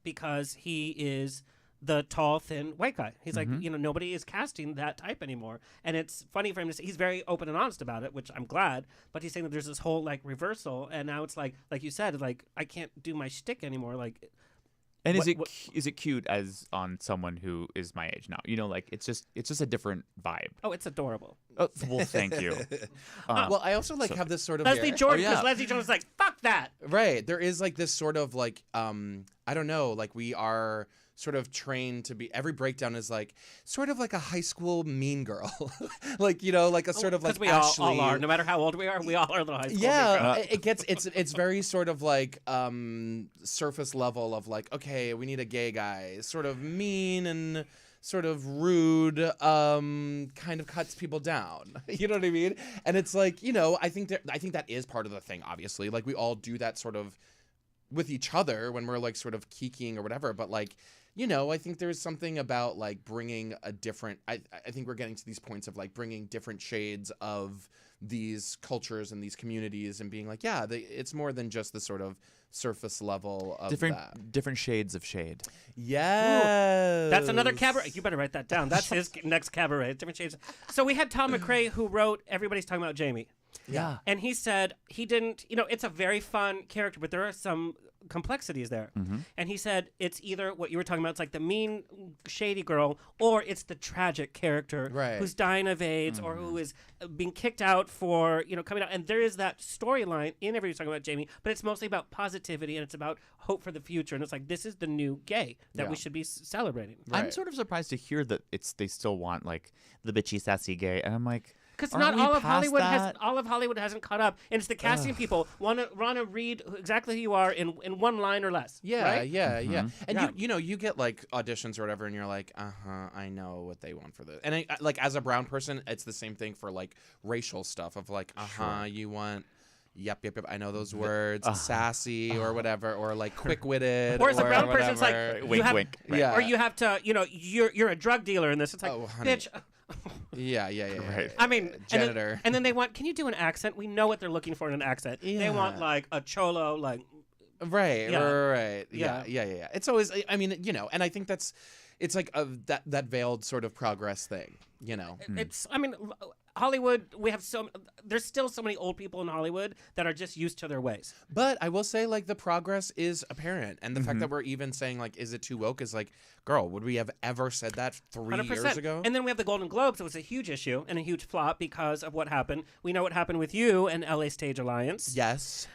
because he is the tall, thin white guy. He's like, nobody is casting that type anymore. And it's funny for him to say, he's very open and honest about it, which I'm glad. But he's saying that there's this whole like reversal. And now it's like you said, like, I can't do my shtick anymore. Like, And What- is it cute as on someone who is my age now? You know, like it's just a different vibe. Oh, it's adorable. Oh, well, thank you. Well, I also like have this sort of Leslie Jordan, because yeah. Leslie Jordan was like, fuck that. right. There is like this sort of like I don't know, like we are sort of trained to be. Every breakdown is like sort of like a high school mean girl, like like a sort of like Because we Ashley. all are. No matter how old we are, we all are the high school. Yeah, it gets it's very sort of like surface level of like, okay, we need a gay guy, sort of mean and sort of rude, kind of cuts people down. You know what I mean? And it's like, I think that is part of the thing. Obviously, like we all do that sort of with each other when we're like sort of kikiing or whatever. But like, I think there's something about like bringing a different. I think we're getting to these points of like bringing different shades of these cultures and these communities and being like, yeah, it's more than just the sort of surface level of different shades of shade. Yes. That's another cabaret. You better write that down. That's his next cabaret. Different shades. So we had Tom McRae, who wrote Everybody's Talking About Jamie. Yeah. And he said he didn't, it's a very fun character, but there are some complexities there. Mm-hmm. And he said it's either what you were talking about, it's like the mean, shady girl, or it's the tragic character Right. who's dying of AIDS or who is being kicked out for, coming out. And there is that storyline in Everybody's Talking About Jamie, but it's mostly about positivity and it's about hope for the future. And it's like, this is the new gay that we should be celebrating. Right. I'm sort of surprised to hear that they still want like the bitchy sassy gay, and I'm like, Because aren't not we all of past Hollywood that? hasn't caught up, and it's the casting people want to read exactly who you are in one line or less. Yeah, right? yeah. And Yeah. you get like auditions or whatever, and you're like, I know what they want for this. And I like as a brown person, it's the same thing for like racial stuff of like, you want. Yep. I know those words, sassy or whatever, or like quick-witted, Or as a brown whatever. person, it's like wink, you have, wink. Right. Yeah. or you have to, you're a drug dealer in this. It's like, Oh, honey. bitch. Yeah. Right. I mean, Janitor. And then they want, can you do an accent? We know what they're looking for in an accent. They Yeah. want like a cholo, like. Right. Yeah. Right. Yeah. Yeah. It's always. I mean, and I think it's like that veiled sort of progress thing. It's. I mean, Hollywood. We have there's still so many old people in Hollywood that are just used to their ways. But I will say, like, the progress is apparent. And the fact that we're even saying, like, is it too woke is like, girl, would we have ever said that 3 years ago? And then we have the Golden Globes. It was a huge issue and a huge flop because of what happened. We know what happened with you and LA Stage Alliance. Yes.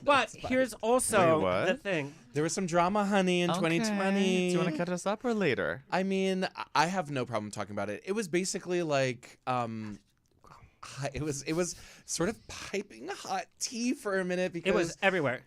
But here's also Wait, what? the thing. There was some drama, honey, in 2020. Do you want to cut us up or later? I mean, I have no problem talking about it. It was basically like, it was sort of piping hot tea for a minute because It was everywhere.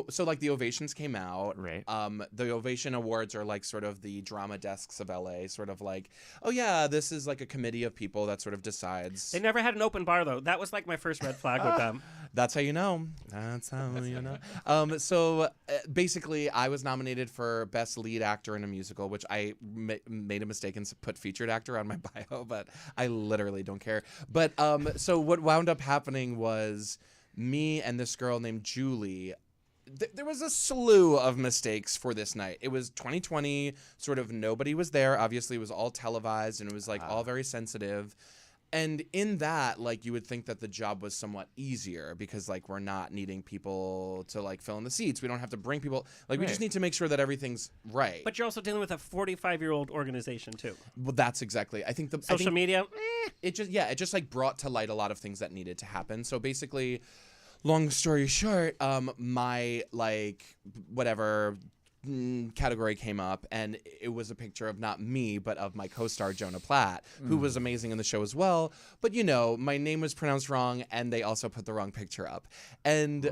so like the ovations came out. Right. The ovation awards are like sort of the drama desks of LA, sort of like, oh yeah, this is like a committee of people that sort of decides. They never had an open bar, though. That was like my first red flag with them. That's how you know. That's how you know. So basically, I was nominated for Best Lead Actor in a Musical, which I made a mistake and put featured actor on my bio, but I literally don't care. But so what wound up happening was me and this girl named Julie. There was a slew of mistakes for this night. It was 2020, sort of nobody was there. Obviously, it was all televised and it was like all very sensitive. And in that, like, you would think that the job was somewhat easier because, like, we're not needing people to, like, fill in the seats. We don't have to bring people. Like, we just need to make sure that everything's right. But you're also dealing with a 45-year-old organization, too. Well, that's exactly. I think Social media, it just like brought to light a lot of things that needed to happen. So basically, long story short, my like whatever category came up, and it was a picture of not me but of my co-star Jonah Platt, who was amazing in the show as well. But my name was pronounced wrong, and they also put the wrong picture up. And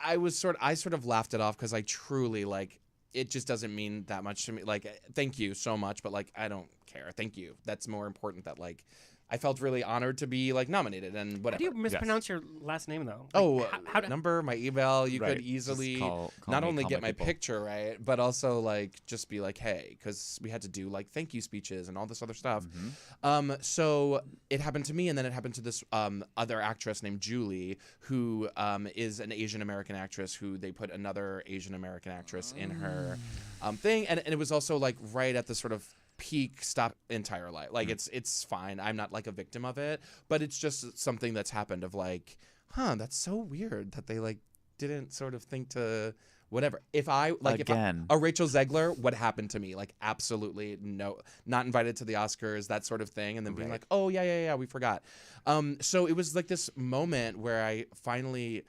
I sort of laughed it off because I truly like. It just doesn't mean that much to me. Like, thank you so much, but like, I don't care. Thank you. That's more important. That like, I felt really honored to be like nominated and how whatever. do you mispronounce your last name, though? Number, my email. You Right. could easily Just call not me, only call get my my people. picture right, but also like just be like, hey, because we had to do like thank you speeches and all this other stuff. So it happened to me, and then it happened to this other actress named Julie, who is an Asian American actress. Who they put another Asian American actress in her thing, and it was also like right at the sort of peak stop entire life. Like it's fine. I'm not like a victim of it, but it's just something that's happened of like, that's so weird that they like didn't sort of think to whatever. If I like Again. if a Rachel Zegler, what happened to me? Like absolutely no, not invited to the Oscars, that sort of thing, and then being like, oh yeah, we forgot. So it was like this moment where I finally,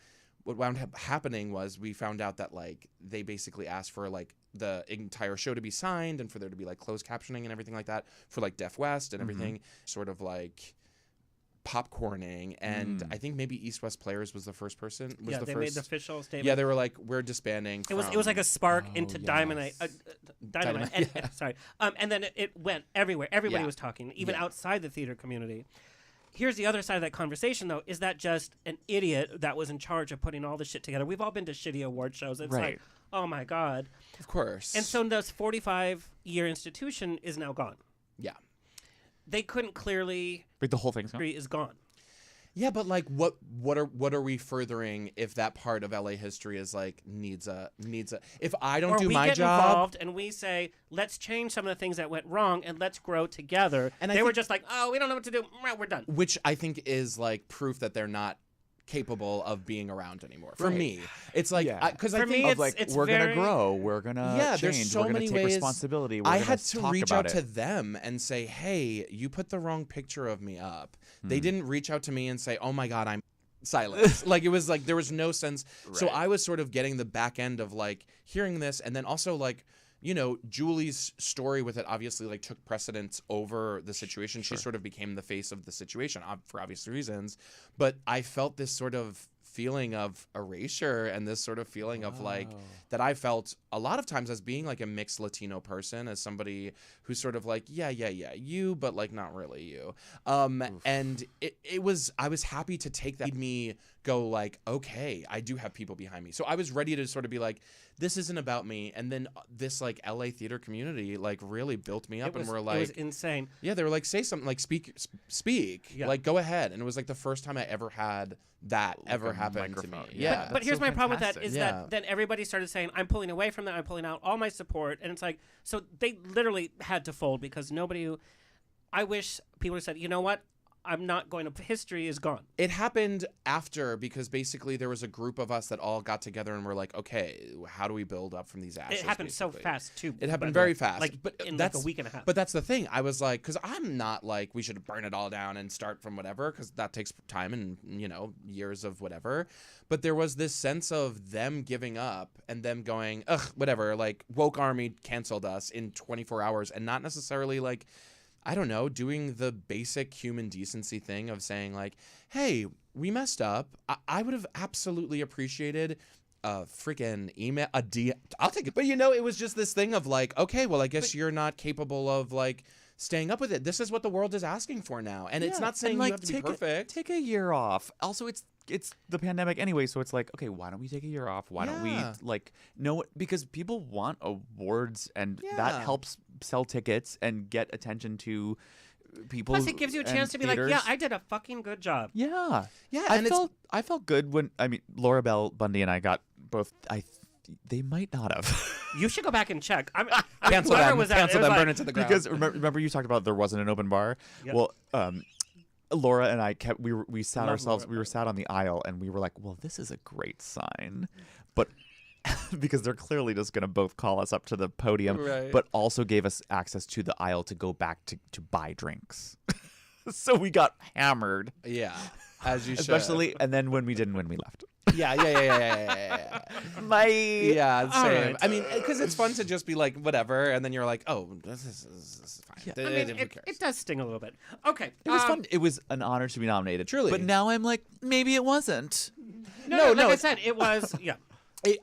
what wound up happening was we found out that like they basically asked for like the entire show to be signed and for there to be like closed captioning and everything like that for like Deaf West and everything, sort of like popcorning, and I think maybe East West Players was the first person. They made the official statement. Yeah, they were like, we're disbanding. It was like a spark into Dynamite. Dynamite. And, sorry. And then it went everywhere. Everybody was talking, even outside the theater community. Here's the other side of that conversation, though. Is that just an idiot that was in charge of putting all this shit together? We've all been to shitty award shows. It's like, oh my God. Of course. And so this 45-year institution is now gone. Yeah. They couldn't clearly Wait, the whole thing's gone? agree is gone. Yeah, but like, what are we furthering if that part of LA history is like needs a? If I don't Or do we my get job, involved and we say, let's change some of the things that went wrong and let's grow together. And they were just like, oh, we don't know what to do. We're done. which I think is like proof that they're not capable of being around anymore. For me, it's like because For I me, think it's- Like, it's we're gonna very- grow, we're gonna change, there's so we're gonna many take ways. responsibility. We're I gonna had to talk reach about out it. to them and say, hey, you put the wrong picture of me up. Hmm. They didn't reach out to me and say, oh my God, I'm silent. Like it was like there was no sense. So I was sort of getting the back end of like hearing this, and then also like, you know, Julie's story with it obviously like took precedence over the situation. She sort of became the face of the situation for obvious reasons. But I felt this sort of feeling of erasure and this sort of feeling of like that I felt a lot of times as being like a mixed Latino person, as somebody who's sort of like, yeah, you, but like not really you. And it was, I was happy to take that, made me go like, okay, I do have people behind me. So I was ready to sort of be like, this isn't about me. And then this like LA theater community like really built me up, and we're like, it was insane. yeah, they were like, say something, like speak, Yeah. like go ahead. And it was like the first time I ever had that ever happen to me. microphone. Yeah. But here's so my problem with that fantastic. is Yeah. that then everybody started saying, I'm pulling away from that. I'm pulling out all my support. And it's like, so they literally had to fold because I wish people had said, you know what? I'm not going to, history is gone. It happened after, because basically there was a group of us that all got together and were like, okay, how do we build up from these ashes? It happened so basically? fast too. It happened by the very way. fast. Like but in that's like a week and a half. But that's the thing. I was like, because I'm not like we should burn it all down and start from whatever, because that takes time and, you know, years of whatever. But there was this sense of them giving up and them going, ugh, whatever, like woke army canceled us in 24 hours, and not necessarily like, I don't know, doing the basic human decency thing of saying like, hey, we messed up. I would have absolutely appreciated a freaking email, a DM. I'll take it. But you know, it was just this thing of like, okay, well, I guess you're not capable of like staying up with it. This is what the world is asking for now. And it's not saying like, you have to be perfect. Take a year off. Also, it's the pandemic anyway, so it's like, okay, why don't we take a year off? Why don't we like know, because people want awards, and that helps sell tickets and get attention to people. Plus, it gives you a chance to be like, yeah, I did a fucking good job. Yeah. And I felt good when, I mean, Laura Bell Bundy and I got both. They might not have. You should go back and check. Cancel whoever them, was at, cancel it was them, like- burn it to the ground. Because remember you talked about there wasn't an open bar. Yep. Well, Laura and I we sat Love ourselves. Laura We were sat on the aisle, and we were like, "Well, this is a great sign," but because they're clearly just going to both call us up to the podium, Right. but also gave us access to the aisle to go back to buy drinks. So we got hammered, Yeah, as you should. especially, and then when we didn't win, we left. Yeah. Yeah, same. right. I mean, because it's fun to just be like, whatever, and then you're like, oh, this is fine. Yeah. I mean, Who cares? it does sting a little bit. Okay. It was fun. It was an honor to be nominated. Truly. But now I'm like, maybe it wasn't. No, like I it's- said, it was, yeah.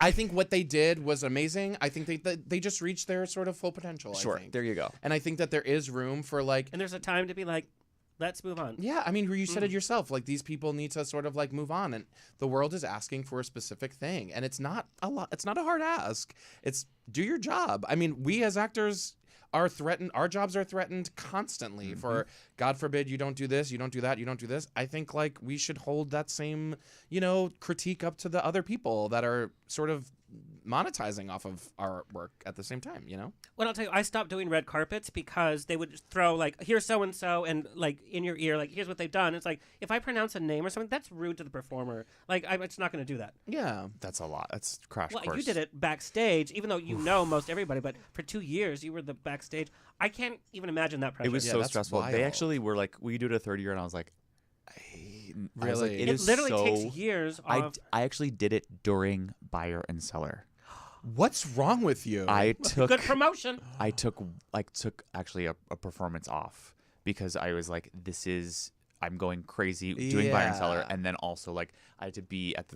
I think what they did was amazing. I think they just reached their sort of full potential. I Sure. think. There you go. And I think that there is room for like, And there's a time to be like, let's move on. yeah, I mean, you said it yourself. Like these people need to sort of like move on, and the world is asking for a specific thing, and it's not a lot. It's not a hard ask. It's do your job. I mean, we as actors are threatened. Our jobs are threatened constantly. For God forbid you don't do this, you don't do that, you don't do this. I think like we should hold that same, you know, critique up to the other people that are sort of monetizing off of our work at the same time, you know? Well, I'll tell you, I stopped doing red carpets because they would throw, like, here's so-and-so, and, like, in your ear, like, here's what they've done. It's like, if I pronounce a name or something, that's rude to the performer. Like, I'm just not going to do that. Yeah. That's a lot. That's crash Well, course. you did it backstage, even though you know most everybody, but for 2 years, you were the backstage. I can't even imagine that pressure. It was Yeah, so that's stressful. They wild. actually were like, "We do it a third year," and I was like, I was like, Really? it It is literally so. takes years off. I actually did it during Buyer and Cellar. What's wrong with you? I took Good promotion. I took actually a performance off because I was like, I'm going crazy doing Buyer and Cellar, Yeah. and then also like I had to be at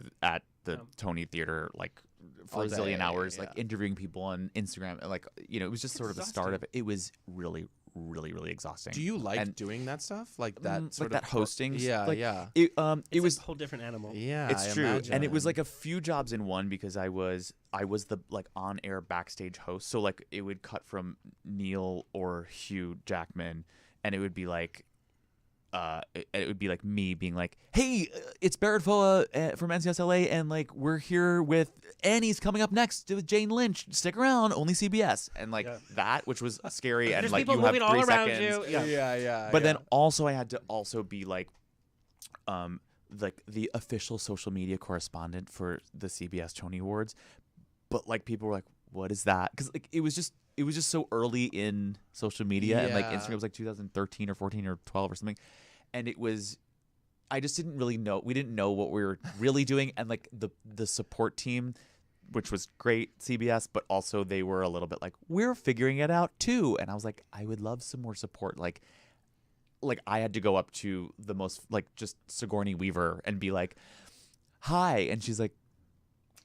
the Tony Theater like for All a zillion day, hours, like yeah. interviewing people on Instagram, and like it was just sort of the start of it. It was really, really, really exhausting. Do you like And, doing that stuff? Like that sort like of that hosting? Yeah, like, yeah. It It's was a whole different animal. Yeah, it's I true, and it was imagine. like a few jobs in one because I was the like on air backstage host. So like it would cut from Neil or Hugh Jackman, and it would be like, it would be like me being like, "Hey, it's Barrett Foa from NCIS LA, and like we're here with Annie's coming up next with Jane Lynch. Stick around, only CBS." And like that, which was scary, and There's like people you have moving 3 all around seconds. you. Yeah. yeah. But then also I had to also be like the official social media correspondent for the CBS Tony Awards. But like people were like, "What is that?" Because like it was just so early in social media, and like Yeah. Instagram was like 2013 or 14 or 12 or something, and I just didn't really know. We didn't know what we were really doing, and like the support team, which was great, CBS, but also they were a little bit like, "We're figuring it out too," and I was like, I would love some more support, like I had to go up to the most like just Sigourney Weaver and be like, "Hi," and she's like,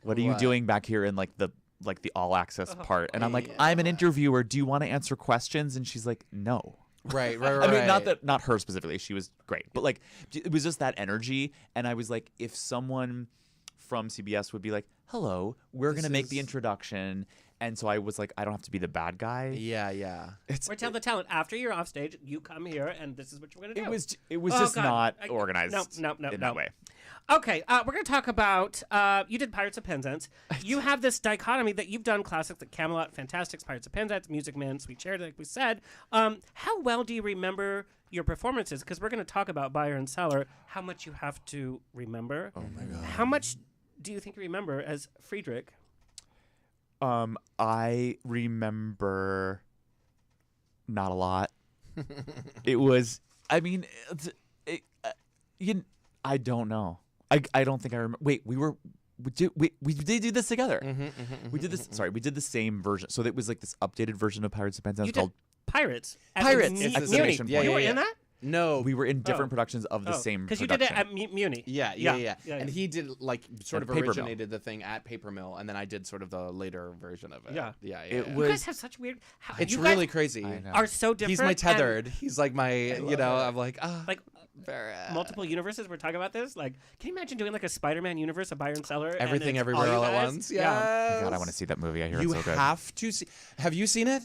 "What are you What? doing back here in like the all access part?" And I'm like, yeah. "I'm an interviewer. Do you want to answer questions?" And she's like, "No." right. I mean, not her specifically. She was great, but like it was just that energy. And I was like, if someone from CBS would be like, "Hello, we're This gonna make the is- introduction," and so I was like, I don't have to be the bad guy. Yeah. It's Or tell the talent after you're off stage, you come here, and this is what you're going to do. it was Oh, just God. not I- organized no, in that way. Okay, we're going to talk about, you did Pirates of Penzance. You have this dichotomy that you've done classics like Camelot, Fantastics, Pirates of Penzance, Music Man, Sweet Charity, like we said. How well do you remember your performances? Because we're going to talk about Buyer and Cellar, how much you have to remember. Oh, my God. How much do you think you remember as Friedrich? I remember not a lot. It was, I mean, I don't know. I don't think I remember. Wait, we did do this together. We did this. Sorry, we did the same version. So it was like this updated version of Pirates of Penzance You called did Pirates. at Pirates. Muni- It's the Muni. summation You point. were Yeah, in that? No. We were in different Oh. productions of the same Because production. you did it at Muni. Yeah. Yeah. And he did like sort At of Paper Mill. originated the thing at Paper Mill, and then I did sort of the later version of it. Yeah. Yeah. It You was- guys have such weird... It's you really guys crazy. I know. are so different. He's my and, tethered. He's like my, you know, I'm like, Like, multiple universes. We're talking about this. Like, can you imagine doing like a Spider-Man universe, a Buyer and Cellar, and everything it's everywhere you all at guys? once. Yeah. God, I want to see that movie. I hear You it's so good. have to see. Have you seen it?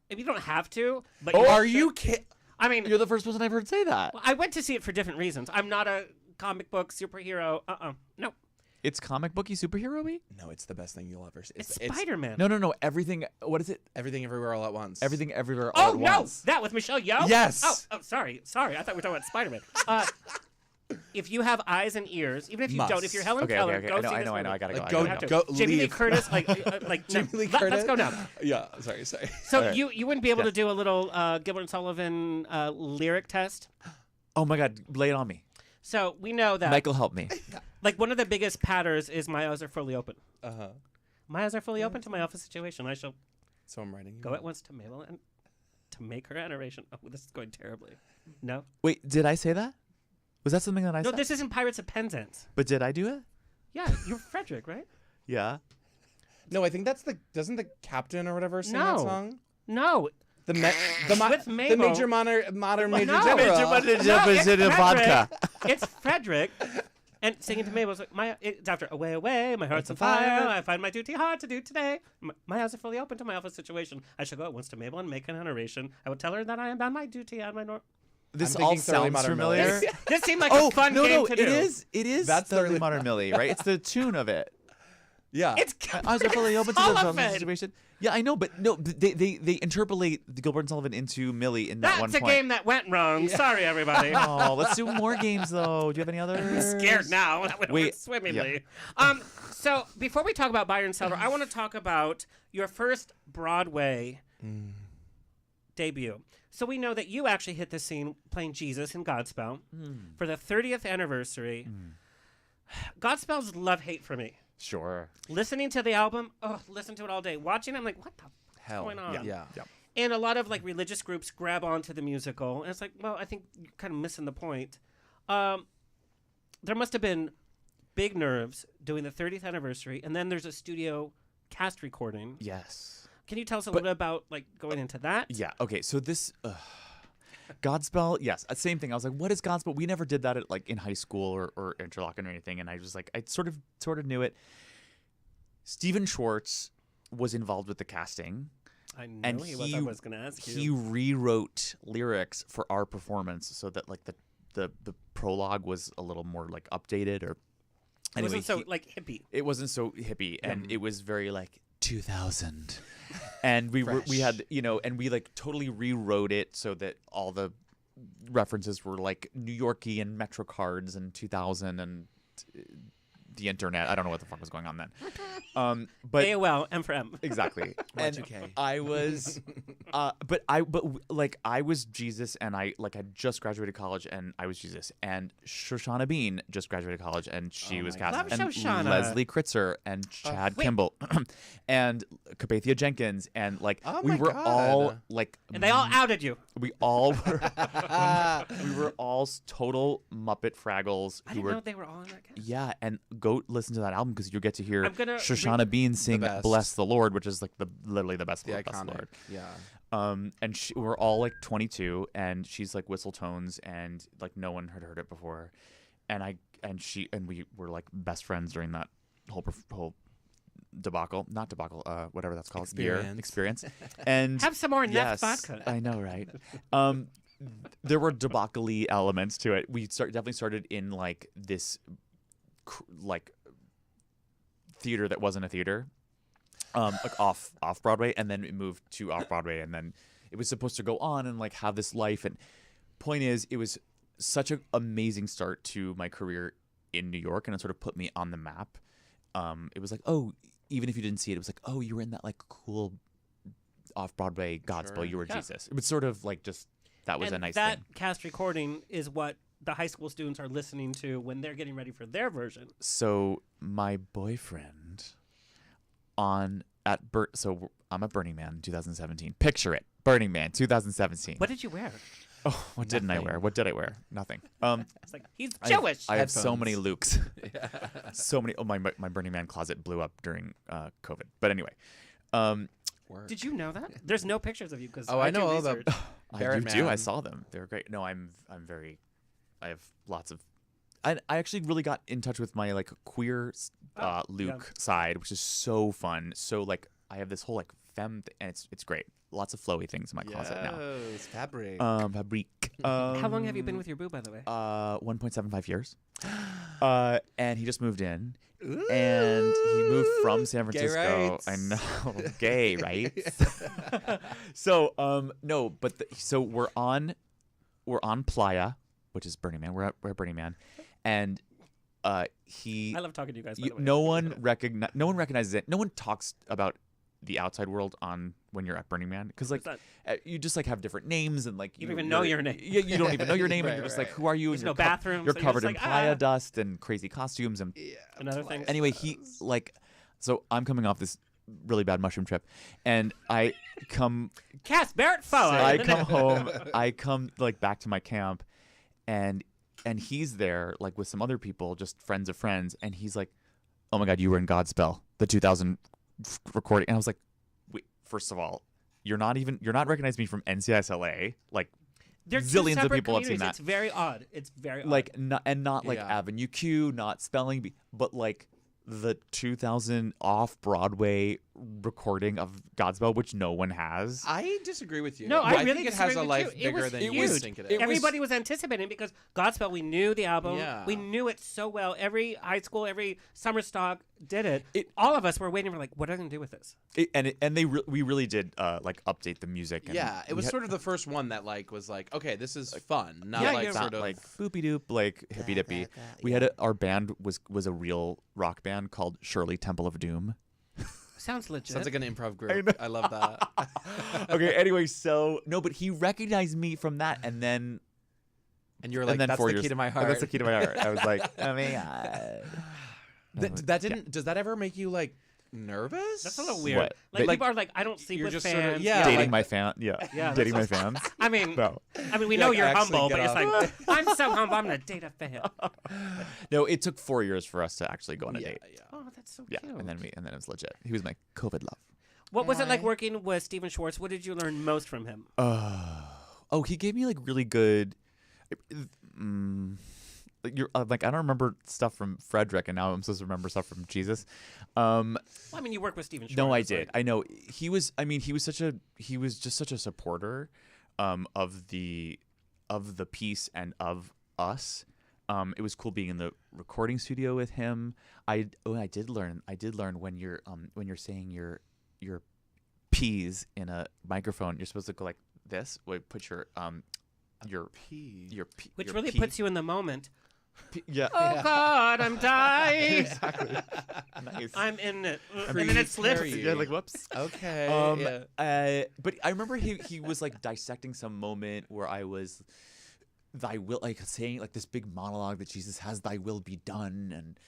If you don't have to, but Oh, you are should. you kidding? I mean, You're the first person I've heard say that. I went to see it for different reasons. I'm not a comic book superhero. No. It's comic booky superhero-y? No, it's the best thing you'll ever see. It's Spider-Man. No. Everything. What is it? Everything everywhere all at once. Everything everywhere all Oh at no, once. that with Michelle Yeoh. Yes. Oh, sorry. I thought we were talking about Spider-Man. If you have eyes and ears, even if you Must. don't, if you're Helen Okay, Keller, okay. go I know, see I this know. movie. I gotta go. Like, I go- gotta have to. go- Jamie Lee leave. Curtis, like Jamie no, Lee let's Curtis. go now. Yeah. Sorry. So Alright. you wouldn't be able to do a little Gilbert and Sullivan lyric test. Oh my God, lay it on me. So we know that Michael, help me. like one of the biggest patterns is my eyes are fully open. Uh-huh. My eyes are fully open to my office situation. I shall So I'm writing. go at once to Mabel and to make her adoration. Oh, this is going terribly. No, Wait, did I say that? Was that something that I no, said? this isn't Pirates of Penzance. But did I do it? Yeah, you're Frederick, right? Yeah. No, I think that's doesn't the captain or whatever sing No. that song? No, The With Mabel. the major major No. general. No, it's Vodka. Frederick. It's Frederick. And singing to Mabel, it's like, it's after away, away, my heart's on fire. I find my duty hard to do today. My eyes are fully open to my office situation. I shall go at once to Mabel and make an adoration. I will tell her that I am bound my duty and my This I'm all thinking Thoroughly sounds Modern familiar. Millie. This seemed like Oh a fun no, game no, to it do. is. It is. That's Thoroughly Thoroughly- Modern Millie, right? It's the tune of it. Yeah. It's Eyes are fully open to Sullivan. the situation. Yeah, I know, but no, they interpolate the Gilbert and Sullivan into Millie in that one That's a point. game that went wrong. Sorry, everybody. Oh, let's do more games though. Do you have any others? I'm scared now. That went over Wait, swimmingly. So before we talk about Buyer Cellar, I want to talk about your first Broadway debut. So we know that you actually hit the scene playing Jesus in Godspell for the 30th anniversary. Godspell's love-hate for me. Sure. Listening to the album, listen to it all day. Watching it, I'm like, what the Hell. going on? Yeah. And a lot of like religious groups grab onto the musical, and it's like, well, I think you're kind of missing the point. There must have been big nerves doing the 30th anniversary, and then there's a studio cast recording. Yes. Can you tell us a little bit about like going into that? Yeah. Okay. So this Godspell, yes, same thing. I was like, what is Godspell? We never did that at, like in high school or Interlochen or anything, and I was like, I sort of knew it. Stephen Schwartz was involved with the casting. I know And he was. I was going to ask you. He rewrote lyrics for our performance so that like the prologue was a little more like updated or. It Anyway, wasn't so like hippie. it wasn't so hippie, and it was very like 2000. And we had, and we like totally rewrote it so that all the references were like New Yorkie and Metro cards and 2000 and the internet. I don't know what the fuck was going on then. But AOL, M for M. exactly. And Y2K. I was, I was Jesus, and I had just graduated college, and I was Jesus, and Shoshana Bean just graduated college, and she was cast, God. and Love Shoshana. Leslie Kritzer, and Chad Kimball, and Capathia Jenkins, and Oh we my were God. all like, And they all outed you. we all were, we were all total Muppet Fraggles I who didn't were. know they were all in that cast. Yeah, and go listen to that album because you'll get to hear I'm gonna Shoshana Bean sing best. "Bless the Lord," which is like literally the best The Bless the iconic. Lord. Yeah. And we're all like 22, and she's like whistle tones, and like no one had heard it before, and we were like best friends during that whole not debacle, whatever that's called, experience, and Have some more NEFT yes, vodka. I know, right? There were debacle-y elements to it. We definitely started in like this like theater that wasn't a theater, like off Broadway, and then it moved to off Broadway, and then it was supposed to go on and like have this life. And point is, it was such an amazing start to my career in New York, and it sort of put me on the map. It was like, oh, even if you didn't see it, it was like, oh, you were in that like cool off Broadway Godspell. Sure. You were Yeah. Jesus. It was sort of like just that was and a nice that thing. cast recording is what the high school students are listening to when they're getting ready for their version. So my boyfriend I'm at Burning Man in 2017. Picture it, Burning Man 2017. What did you wear? Oh, what didn't I wear? What did I wear? Nothing. It's like, he's Jewish. I have so Headphones. many Lukes. So many. Oh, my Burning Man closet blew up during COVID. But anyway, Work. Did you know that? There's no pictures of you because Oh, I know all the Barrett I do. I Man. saw them. They were great. No, I'm very. I have lots of. I actually really got in touch with my like queer Luke side, which is so fun. So like I have this whole like femme, and it's great. Lots of flowy things in my closet now. Yes, fabric. Fabric. How long have you been with your boo, by the way? 1.75 years. And he just moved in. And he moved from San Gay Francisco. rights. I know, gay, right? So no, but so we're on Playa, which is Burning Man. We're at Burning Man, and he. I love talking to you guys. By the way. No one recognizes it. No one talks about the outside world when you're at Burning Man because like What's you just like have different names and like You don't even know your name. Yeah, you don't even know your name and Right, you're just right. like, who are you? There's And no bathrooms, You're so you're covered just in like, playa ah. dust and crazy costumes and and other things. anyway, he like so I'm coming off this really bad mushroom trip, and I come Cass, Barrett Foa. I come home. I come like back to my camp, and he's there like with some other people, just friends of friends, and he's like, "Oh my God, you were in Godspell, the 2000 recording." And I was like, "Wait, first of all, you're not recognizing me from NCIS LA, like." They're two Zillions of separate people have seen communities. that. It's very odd. It's very odd. Like not like Yeah. Avenue Q, not Spelling Bee, but like the 2000 off Broadway recording of Godspell, which no one has. I disagree with you. No, I really think it has disagree a with life you. It bigger was than huge. you think it is. Everybody was anticipating because Godspell, we knew the album. Yeah. We knew it so well. Every high school, every summer stock, did it, all of us were waiting for like, what are they gonna do with this? We really did like update the music. And Yeah, it was sort of the first one that like was like, okay, this is fun, not Yeah, like you're sort not of like boopy doop, like hippy dippy. We had our band was a real rock band called Shirley Temple of Doom. Sounds legit. sounds like an improv group. I love that. Okay, anyway, so no, but he recognized me from that, and then And you're like, that's 4 the years, key to my heart. That's the key to my heart. I was like, oh my God. That didn't. Does that ever make you like nervous? That's a little weird. What? Like, Like, people are like, I don't sleep you're with just fans. sort of- yeah, dating like- my fan, yeah, dating my fans. I mean, No, we Yeah, know like, you're actually humble, but get it's like, I'm so humble. I'm gonna date a fan. no, it took 4 years for us to actually go on a Yeah, date. yeah. Oh, that's so Yeah, cute. and then it was legit. He was my COVID love. What was it like working with Stephen Schwartz? What did you learn most from him? Oh, he gave me like really good. You're like, I don't remember stuff from Frederick, and now I'm supposed to remember stuff from Jesus. Well, I mean, you work with Stephen Schwartz. No, I it's did. like- I know he was. I mean, he was just such a supporter of the piece and of us. It was cool being in the recording studio with him. I did learn when you're saying your P's in a microphone, you're supposed to go like this. Wait, put your P. P, Which your really P- puts you in the moment. yeah. Oh God, I'm dying. Exactly. Nice. I'm in it, and then it slips. Pre-carry. Yeah, like whoops. Okay. yeah. But I remember he was like dissecting some moment where I was, thy will, like saying like this big monologue that Jesus has, thy will be done, and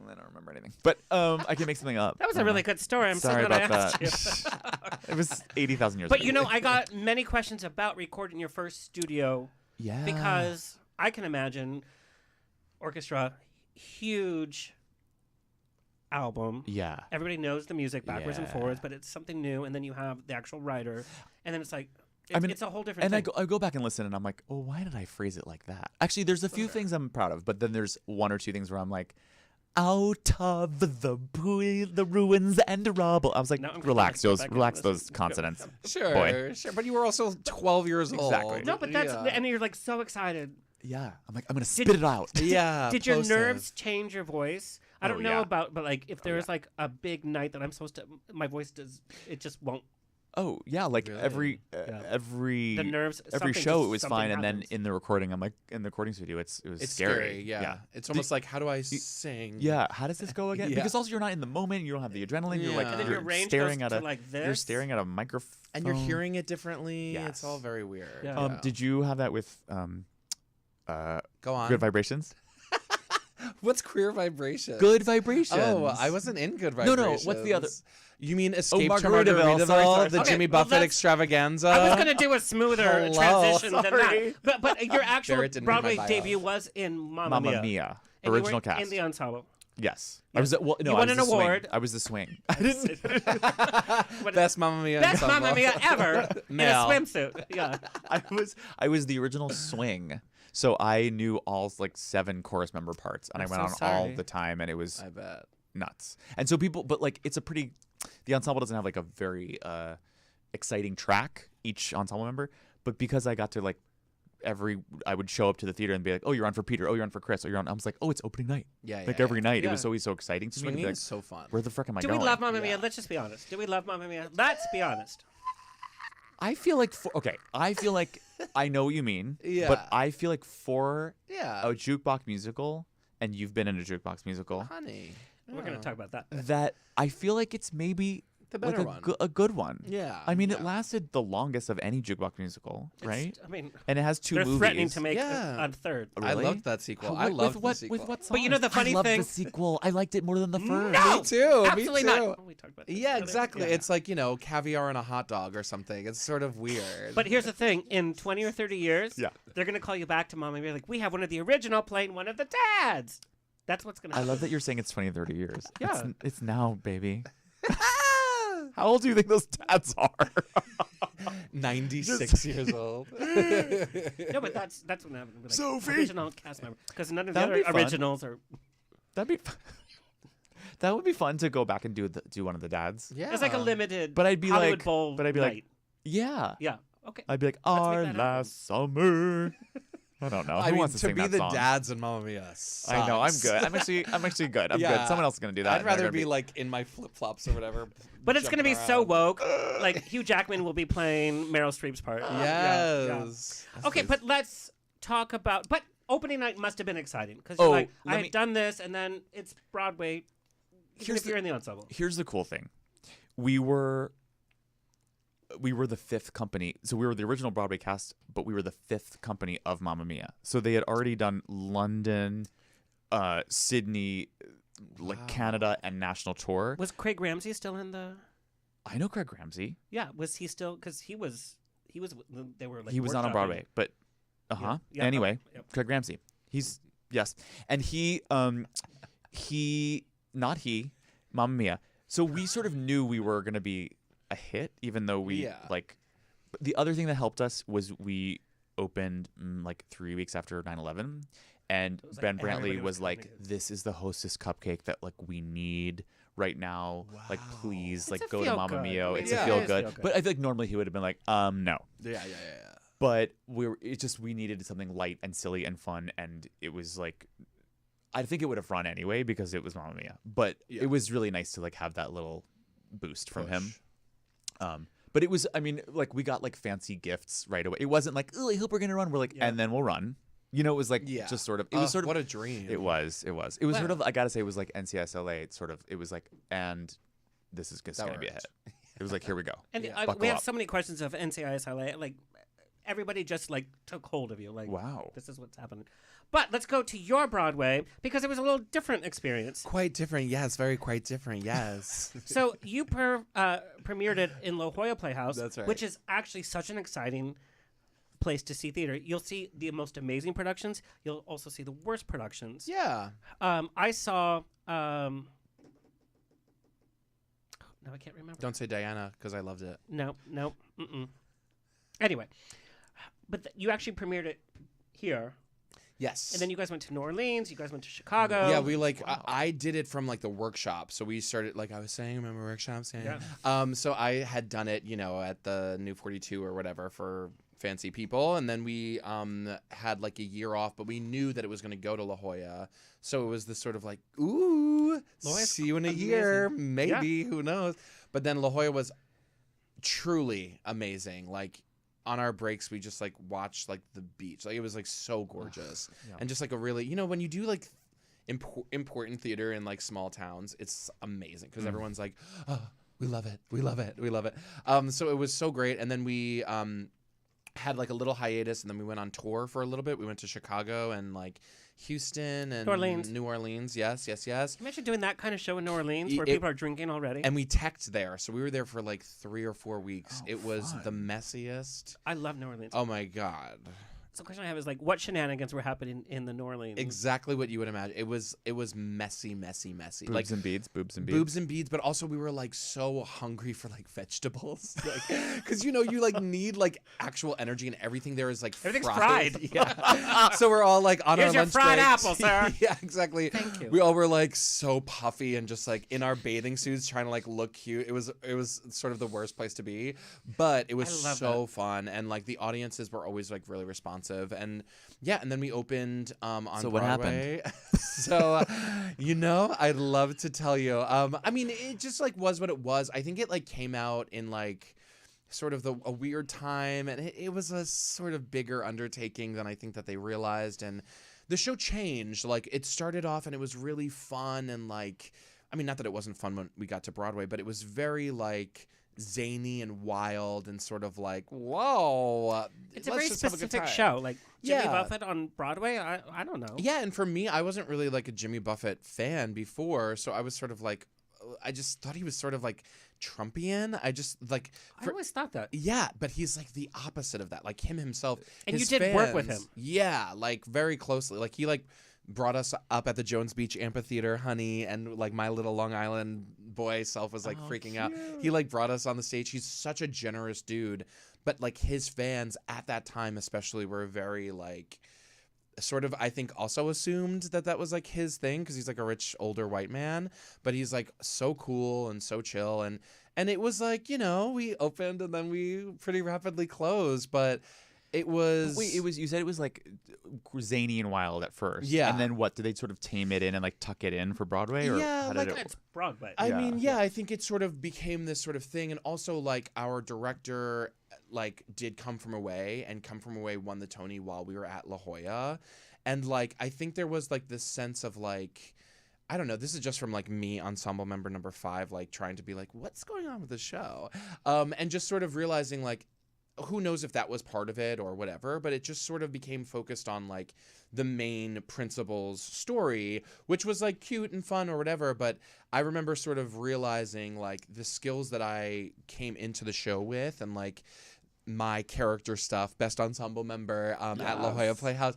I don't remember anything. But I can make something up. That was a really good story. I'm Sorry so glad about I asked you. It was 80,000 years But ago. you know, I got many questions about recording your first studio yeah. because I can imagine orchestra, huge album. Yeah. Everybody knows the music backwards and Yeah. forwards, but it's something new. And then you have the actual writer, and then it's like, I mean, it's a whole different And thing. I go back and listen, and I'm like, oh, why did I phrase it like that? Actually, there's a few things I'm proud of, but then there's one or two things where I'm like, out of the ruins and rubble. I was like, No, I'm gonna relax go those, back and relax listen. those consonants. Sure, Boy. sure. But you were also 12 years old. Exactly. No, but that's yeah. and you're like so excited. Yeah, I'm like, I'm gonna spit it out. Yeah. Did your plosive. nerves change your voice? I don't Oh, know yeah. about, but like if there's like a big night that I'm supposed to, my voice it just won't. Oh yeah, like Really? every The nerves. every something show just- it was something fine, and then happens. in the recording, I'm like, in the recording studio, it was It's scary. Yeah. It's almost like, how do I sing? Yeah, how does this go again? Yeah. Because also you're not in the moment, you don't have the adrenaline. You're like, Yeah. And then you're your range staring goes at to a like this. you're staring at a microphone, And you're hearing it differently. Yes. It's all very weird. Yeah. Did you have that with Go on. Good Vibrations? What's Queer Vibration? Good Vibrations. Oh, I wasn't in Good No, Vibrations. what's the other? You mean Escape to Margaritaville. Sorry. the Okay, Jimmy well, Buffett that's- extravaganza? I was gonna do a smoother Hello, transition than sorry. that. But your actual Barrett didn't read my Broadway bio. debut was in Mamma Mamma Mia. Mia. And you Original were cast. in the ensemble. Yes. I was. Well, no, You I won was an the swing. award. I was the swing. I didn't. Best Mamma Mia Best ensemble. Mamma Mia ever in a Mel. swimsuit. Yeah. I was the original swing. So I knew all like 7 chorus member parts, and I'm I went so on all sorry. the time, and it was I bet. nuts. And so people, but like it's a pretty. The ensemble doesn't have like a very exciting track, each ensemble member, but because I got to like I would show up to the theater and be like, oh, you're on for Peter, oh, you're on for Chris, oh, you're on. I was like, oh, it's opening night. Yeah, Like yeah, every night, it Yeah. was always so exciting to me. To be Swinging like, is so fun. where the frick am I Do going? we love Mamma Mia? Yeah. Let's just be honest. Do we love Mamma Mia? Let's be honest. I feel like I feel like I know what you mean. Yeah. But I feel like for Yeah. a jukebox musical, and you've been in a jukebox musical, Honey. We're gonna talk about that. that I feel like it's maybe The like better one. a good one. Yeah. I mean, yeah. it lasted the longest of any jukebox musical, right? I mean, And it has 2 they're movies. threatening to make Yeah. a third. I Really? loved that sequel. How- I with loved what, the sequel. With what But you know the songs? funny I loved thing- the sequel. I liked it more than the first. No! Me too. Absolutely me too. not. Oh, we talked about this. Yeah, exactly. Yeah. It's like, caviar and a hot dog or something. It's sort of weird. But here's the thing: in 20 or 30 years, Yeah. they're gonna call you back to Mom and be like, "We have one of the original playing one of the dads." That's what's gonna I happen. love that you're saying it's 20 or 30 years. Yeah. It's now, baby. How old do you think those dads are? 96 years old. No, but that's what happened. Like, Sophie! original cast member, because none of the That'd other be fun. originals are. That'd be that would be fun to go back and do one of the dads. Yeah. It's like a limited. But I'd be Hollywood like- Bowl but I'd be like- night. Yeah. Yeah. Okay. I'd be like, make our that happen." last summer. I don't know. I Who mean, wants to sing be that the song? dads in Mamma Mia. I know. I'm sucks. good. I'm actually good. I'm Yeah. good. Someone else is gonna do that. I'd and they're rather gonna be like in my flip flops or whatever. But it's going to jumping be so around. woke. Like Hugh Jackman will be playing Meryl Streep's part. Yes. Okay, but let's talk about. But opening night must have been exciting because Oh, you're like, let I me- had done this, and then it's Broadway. Even if you're in the ensemble. Here's the cool thing. We were the fifth company. So we were the original Broadway cast, but we were the fifth company of Mamma Mia. So they had already done London, Sydney, like Canada, and national tour. Was Craig Ramsey still in the? I know Craig Ramsey. Yeah, was he still? Because he was. They were like. He was not on workshopping. Broadway, but Yeah, anyway, yep. Craig Ramsey. Yes, and not he, Mamma Mia. So we sort of knew we were gonna be a hit, even though we like. The other thing that helped us was we opened like 3 weeks after 9/11, and was like Ben Brantley everybody was was like, coming. "This is the Hostess cupcake that like we need right now. Like, please, like a go to feel Mamma good. Mia. I mean, It's yeah, a feel it is good." feel good. But I think normally he would have been like, no. Yeah. But we needed something light and silly and fun, and it was like, I think it would have run anyway because it was Mamma Mia. But it was really nice to like have that little boost from him. But it was, I mean, like we got like fancy gifts right away. It wasn't like, oh, I hope we're gonna run. We're like, and then we'll run. You know, it was like just sort of. It was sort of what a dream. It was. It was sort of. I gotta say, it was like NCIS LA. It's sort of. It was like, and this is just gonna be a hit. It was like, here we go. And Buckle we have up. so many questions of NCIS LA. Like everybody just like took hold of you. Like, Wow. this is what's happening. But let's go to your Broadway because it was a little different experience. Quite different, yes. Very quite different, yes. So you premiered it in La Jolla Playhouse, That's right. which is actually such an exciting place to see theater. You'll see the most amazing productions. You'll also see the worst productions. Yeah. I saw. No, I can't remember. Don't say Diana because I loved it. No. Mm-mm. Anyway, but you actually premiered it here, Yes. and then you guys went to New Orleans. You guys went to Chicago. Yeah, we like I did it from like the workshop. So we started like I was saying, remember workshops? Yeah. So I had done it, you know, at the New 42 or whatever for fancy people, and then we had like a year off, but we knew that it was going to go to La Jolla. So it was this sort of like, ooh, La Jolla's see you in a amazing. year, maybe, who knows? But then La Jolla was truly amazing. Like on our breaks, we just like watched like the beach. Like it was like so gorgeous, and just like a really, you know, when you do like important theater in like small towns, it's amazing because everyone's like, oh, we love it, we love it, we love it. So it was so great, and then we had like a little hiatus, and then we went on tour for a little bit. We went to Chicago and like Houston and New Orleans. Yes. Can you imagine doing that kind of show in New Orleans where It- people are drinking already? And we teched there, so we were there for like 3 or 4 weeks. It was the messiest. I love New Orleans. Oh my god. So the question I have is like, what shenanigans were happening in the New Orleans? Exactly what you would imagine. It was messy. Boobs like and beads. boobs and beads, but also we were like so hungry for like vegetables, like because you know you like need like actual energy, and everything there is like Everything's fried. fried. Yeah. So we're all like on Here's our your lunch fried breaks. apple, sir. Yeah, exactly. Thank you. We all were like so puffy and just like in our bathing suits trying to like look cute. It was sort of the worst place to be, but it was I love so fun, and like the audiences were always like really responsive, and yeah, and then we opened on So what Broadway. So you know, I'd love to tell you. I mean, it just like was what it was. I think it like came out in like sort of a weird time, and it was a sort of bigger undertaking than I think that they realized, and the show changed. Like it started off and it was really fun, and like, I mean, not that it wasn't fun when we got to Broadway, but it was very like zany and wild and sort of like, whoa, It's a let's very just have a good specific time. show. Like Jimmy Yeah. Buffett on Broadway, I don't know. Yeah, and for me, I wasn't really like a Jimmy Buffett fan before, so I was sort of like, I just thought he was sort of like Trumpian. I just like, I always thought that. yeah, but he's like the opposite of that. Like him himself. And his you did work with fans- him. Yeah, like very closely. Like he like brought us up at the Jones Beach Amphitheater, honey, and like my little Long Island boy self was like freaking out. He like brought us on the stage. He's such a generous dude, but like his fans at that time especially were very like sort of, I think, also assumed that was like his thing because he's like a rich older white man, but he's like so cool and so chill, and it was like, you know, we opened and then we pretty rapidly closed, but It was. Wait, you said it was like zany and wild at first. Yeah. And then what? Did they sort of tame it in and like tuck it in for Broadway? Or Yeah, how did like, it It's Broadway. I Yeah. mean, yeah, I think it sort of became this sort of thing, and also like our director like did Come From Away, and Come From Away won the Tony while we were at La Jolla, and like I think there was like this sense of like, I don't know, this is just from like me, ensemble member number 5, like trying to be like, what's going on with the show, and just sort of realizing like, who knows if that was part of it or whatever, but it just sort of became focused on like the main principal's story, which was like cute and fun or whatever. But I remember sort of realizing like the skills that I came into the show with, and like my character stuff, best ensemble member at La Jolla Playhouse,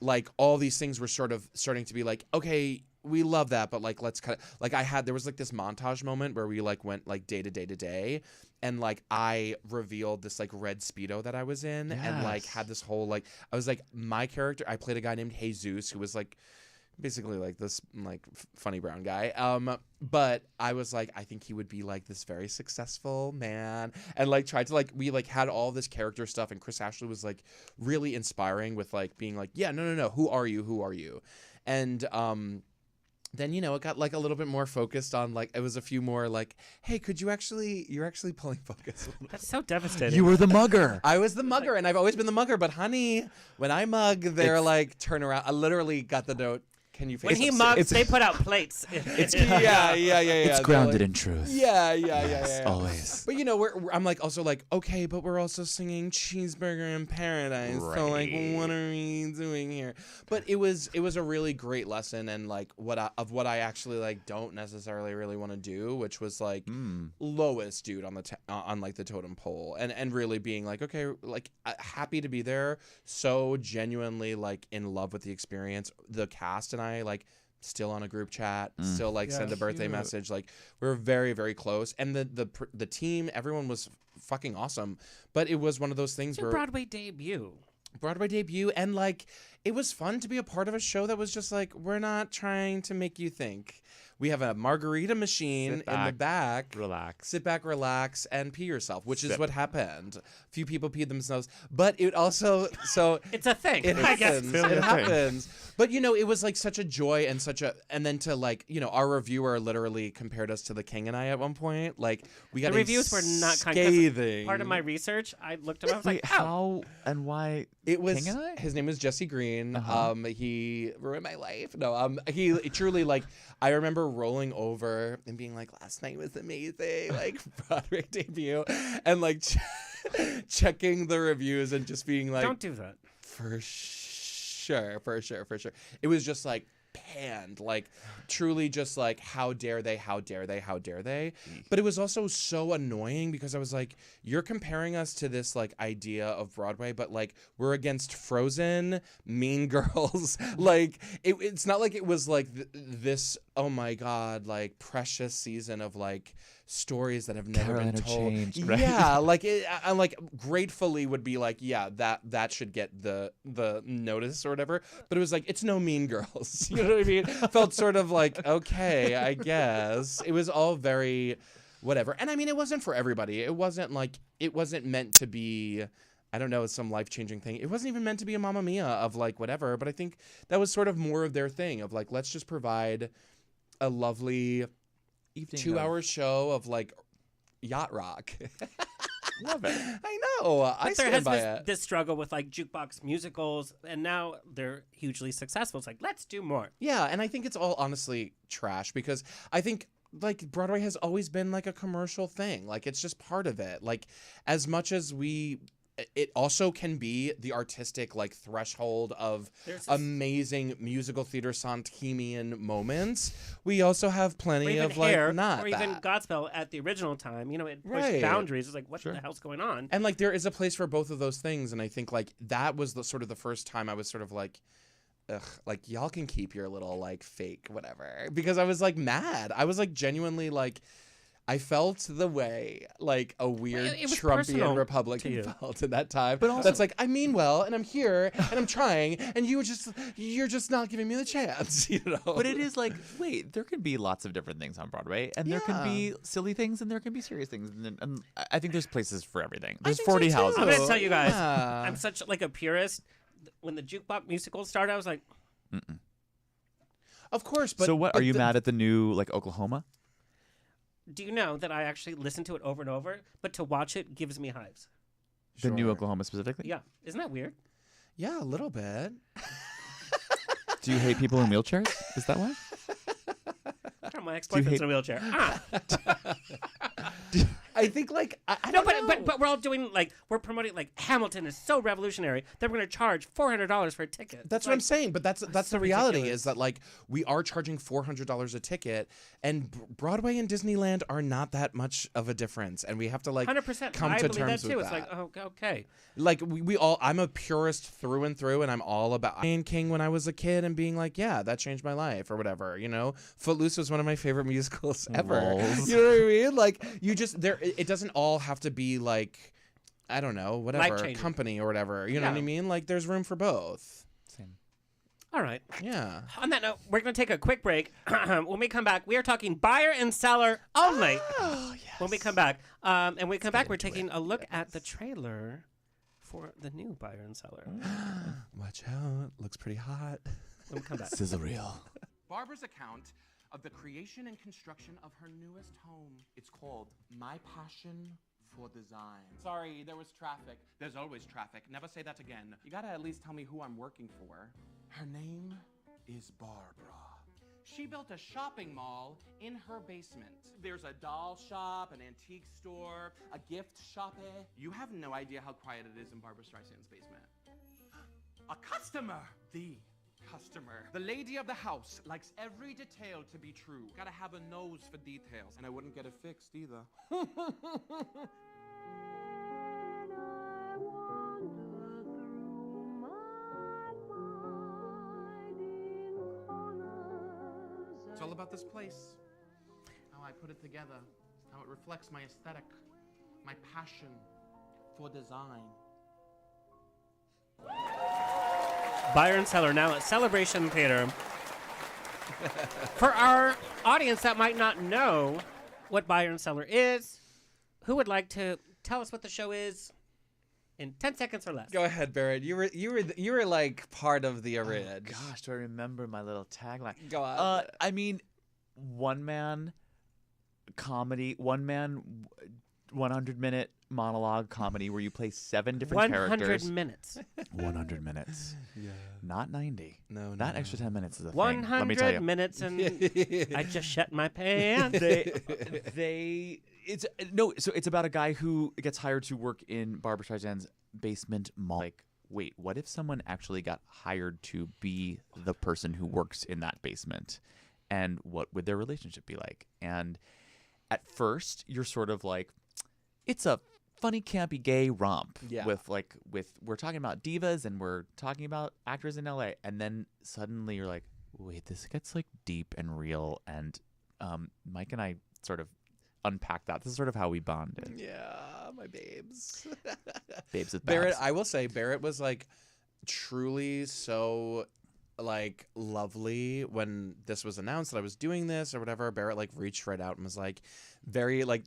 like all these things were sort of starting to be like, okay, we love that, but like let's kind of like there was like this montage moment where we like went like day to day to day, and like I revealed this like red Speedo that I was in, and like had this whole like, I was like, my character, I played a guy named Jesus who was like basically like this like funny brown guy, but I was like, I think he would be like this very successful man, and like tried to like, we like had all this character stuff, and Chris Ashley was like really inspiring with like being like, yeah, no, who are you, and then, you know, it got like a little bit more focused on like, it was a few more like, hey, you're actually pulling focus. That's so devastating. You were the mugger. I was the mugger, and I've always been the mugger, but honey, when I mug, they're like, turn around. I literally got the note. Can you When face he it? mugs, they put out plates. Yeah. It's They're grounded like, in truth. Yeah. Always. But you know, I'm like also like, okay, but we're also singing Cheeseburger in Paradise. So like, what are we doing here? But it was a really great lesson, and like what I actually like don't necessarily really want to do, which was like lowest dude on the on like the totem pole, and really being like, okay, like happy to be there, so genuinely like in love with the experience. The cast and I like still on a group chat, still like send a birthday message, like we're very, very close, and the team, everyone was fucking awesome. But it was one of those things where Broadway debut, and like it was fun to be a part of a show that was just like, we're not trying to make you think. We have a margarita machine in the back. Sit back, relax, and pee yourself, which is what happened. A few people peed themselves, but it also it's a thing. It I guess. happens. It happens. But you know, it was like such a joy and then to like, you know, our reviewer literally compared us to the King and I at one point. Like we got The reviews were not kind. scathing. Part of my research, I looked at. I was Wait, like, how and why? It was King and I? His name was Jesse Green. He ruined my life. No, he truly like. I remember rolling over and being like, last night was amazing, like Broadway debut, and like checking the reviews and just being like, don't do that. For sure. It was just like panned, like truly just like, how dare they. But it was also so annoying because I was like, you're comparing us to this like idea of Broadway, but like we're against Frozen, Mean Girls. Like it's not like it was like this, oh my God, like precious season of like stories that have never Carolina been told. changed, right? Yeah, like I like gratefully would be like, yeah, that should get the notice or whatever. But it was like, it's no Mean Girls. You know what I mean? Felt sort of like, okay, I guess. It was all very whatever. And I mean, it wasn't for everybody. It wasn't meant to be, I don't know, some life-changing thing. It wasn't even meant to be a Mamma Mia of like whatever. But I think that was sort of more of their thing of like, let's just provide a lovely 2-hour show of like yacht rock. Love it. I know. I But there stand has by been it. this struggle with like jukebox musicals, and now they're hugely successful. It's like, let's do more. Yeah, and I think it's all honestly trash because I think like Broadway has always been like a commercial thing. Like it's just part of it. Like as much as it also can be the artistic like threshold of amazing musical theater Santimian moments. We also have plenty of like Hair, not or even that. Godspell at the original time. You know, it pushed Right. boundaries. It's like, what the hell's going on? And like there is a place for both of those things, and I think like that was the sort of the first time I was sort of like, ugh, like y'all can keep your little like fake whatever, because I was like mad. I was like genuinely like, I felt the way like a weird it was Trumpian personal to Republican you. felt in that time. But also- That's like, I mean well, and I'm here, and I'm trying, and you're just not giving me the chance, you know? But it is like, wait, there can be lots of different things on Broadway, and there can be silly things, and there can be serious things, and I think there's places for everything. There's think so 40 too. houses. I'm gonna tell you guys, Yeah. I'm such like a purist. When the jukebox musical started, I was like, Of course, but so what? but Are you the- mad at the new like Oklahoma? do you know that I actually listen to it over and over, but to watch it gives me hives? The new Sure. Oklahoma specifically? Yeah, isn't that weird? Yeah, a little bit. Do you hate people in wheelchairs? Is that why? Oh, my ex-boyfriend's hate- in a wheelchair. Ah. I think like I No, don't know. but we're all doing like we're promoting like Hamilton is so revolutionary that we're going to charge $400 for a ticket. That's what I'm saying, but that's the reality is that like we are charging $400 a ticket, and Broadway and Disneyland are not that much of a difference, and we have to like 100%. come I to believe terms that too. with It's like, that. oh, okay. Like we all, I'm a purist through and through, and I'm all about Lion King when I was a kid and being like, yeah, that changed my life or whatever. You know, Footloose was one of my favorite musicals ever. Lols. You know what I mean? Like you just there, it doesn't all have to be like, I don't know, whatever Life-changing. company or whatever. You know what I Yeah. mean? Like there's room for both. Same. All right. Yeah. On that note, we're going to take a quick break. When we come back, we are talking buyer and seller only. Oh yes. When we come back, and when we come back, we're taking a look at the trailer for the new buyer and seller. Watch out. Looks pretty hot. When we come back. Sizzle reel. Barbara's account of the creation and construction of her newest home. It's called My Passion for Design. Sorry, there was traffic. There's always traffic. Never say that again. You gotta at least tell me who I'm working for. Her name is Barbara. She built a shopping mall in her basement. There's a doll shop, an antique store, a gift shop. You have no idea how quiet it is in Barbara Streisand's basement. A customer! The customer. The lady of the house likes every detail to be true. Gotta have a nose for details. And I wouldn't get it fixed either. It's all about this place. How I put it together. How it reflects my aesthetic. My passion for design. Buyer and seller now at Celebration Theater. For our audience that might not know what buyer and seller is, who would like to tell us what the show is in 10 seconds or less? Go ahead, Barrett. You were like part of the orig. Gosh, do I remember my little tagline? Go on. I mean, one man comedy, 100-minute monologue comedy where you play 7 different 100 characters. minutes. 100 minutes. Yeah. Not 90. No, That no. extra 10 minutes is a thing. Let me tell 100 you. minutes and I just shut my pants. So it's about a guy who gets hired to work in Barbara Streisand's basement mall. Like, wait, what if someone actually got hired to be the person who works in that basement? And what would their relationship be like? And at first, you're sort of like, it's a funny, campy, gay romp. Yeah. With we're talking about divas and we're talking about actors in LA. And then suddenly you're like, wait, this gets like deep and real. And Mike and I sort of unpack that. This is sort of how we bonded. Yeah, my babes. Babes with Barrett, babs. I will say, Barrett was like truly so like lovely when this was announced that I was doing this or whatever. Barrett like reached right out and was like very like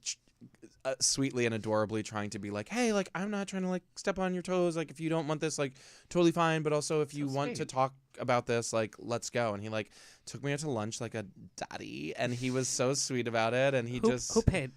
sweetly and adorably trying to be like, hey, like I'm not trying to like step on your toes. Like if you don't want this, like totally fine. But also if you want to sweet. talk about this, like let's go. And he like took me out to lunch like a daddy, and he was so sweet about it. And he Who paid?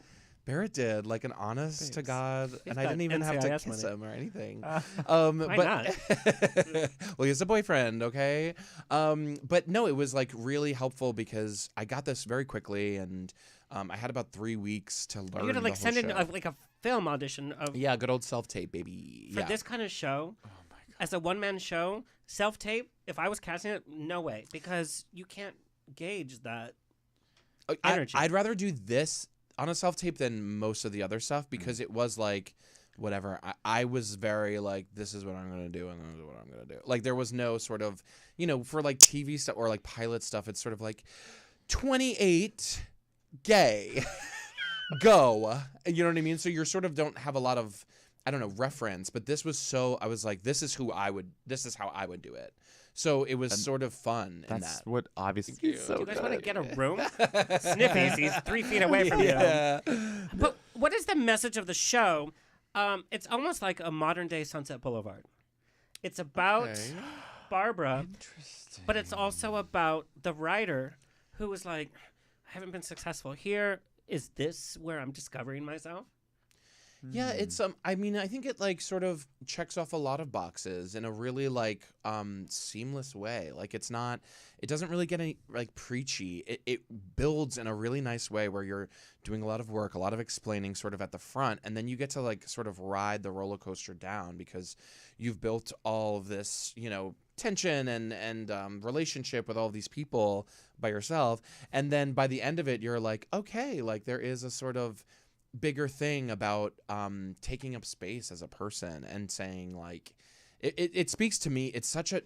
Barrett did like an honest to God, and I got didn't even have to NCIS kiss money. him or anything. Why But well, he has a boyfriend, okay. But no, it was like really helpful because I got this very quickly, and I had about 3 weeks to learn. You had to like the whole send in show. like a film audition of Yeah, good old self-tape, baby. for Yeah. this kind of show. Oh my God. As a one-man show, self-tape, if I was casting it, no way, because you can't gauge that energy. I'd rather do this on a self-tape than most of the other stuff because it was like whatever. I was very like, this is what I'm going to do and this is what I'm going to do. Like there was no sort of, for like TV stuff or like pilot stuff, it's sort of like 28 gay. go. You know what I mean? So you're sort of don't have a lot of, I don't know, reference, but this was so, I was like, this is how I would do it. So it was sort of fun in That's that. what obviously. Do you guys want to get a room? Sniffy's, he's 3 feet away from you. But what is the message of the show? It's almost like a modern day Sunset Boulevard. It's about Barbara, but it's also about the writer who was like, I haven't been successful here. Is this where I'm discovering myself? Yeah, it's I mean, I think it like sort of checks off a lot of boxes in a really like seamless way. Like it doesn't really get any like preachy. It builds in a really nice way where you're doing a lot of work, a lot of explaining sort of at the front, and then you get to like sort of ride the roller coaster down because you've built all of this, you know, tension and relationship with all these people by yourself, and then by the end of it you're like, okay, like there is a sort of bigger thing about taking up space as a person and saying like it speaks to me. It's such a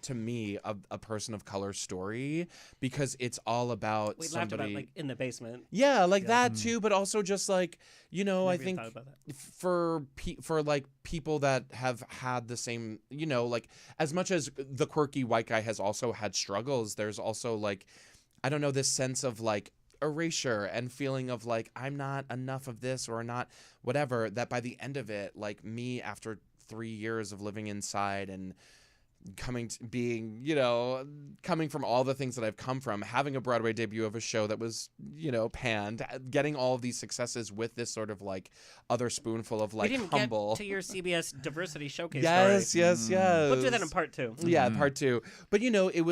person of color story because it's all about We somebody laughed about like in the basement. that too, but also just like, you know, Never I even think thought about that. for like people that have had the same, you know, like as much as the quirky white guy has also had struggles, there's also like, I don't know, this sense of like erasure and feeling of like I'm not enough of this or not whatever, that by the end of it, like me after 3 years of living inside and coming from all the things that I've come from, having a Broadway debut of a show that was, you know, panned, getting all of these successes with this sort of like other spoonful of like we didn't humble. get to your CBS diversity showcase Yes, story. yes. We'll do that in part 2. Yeah, part 2. But you know, it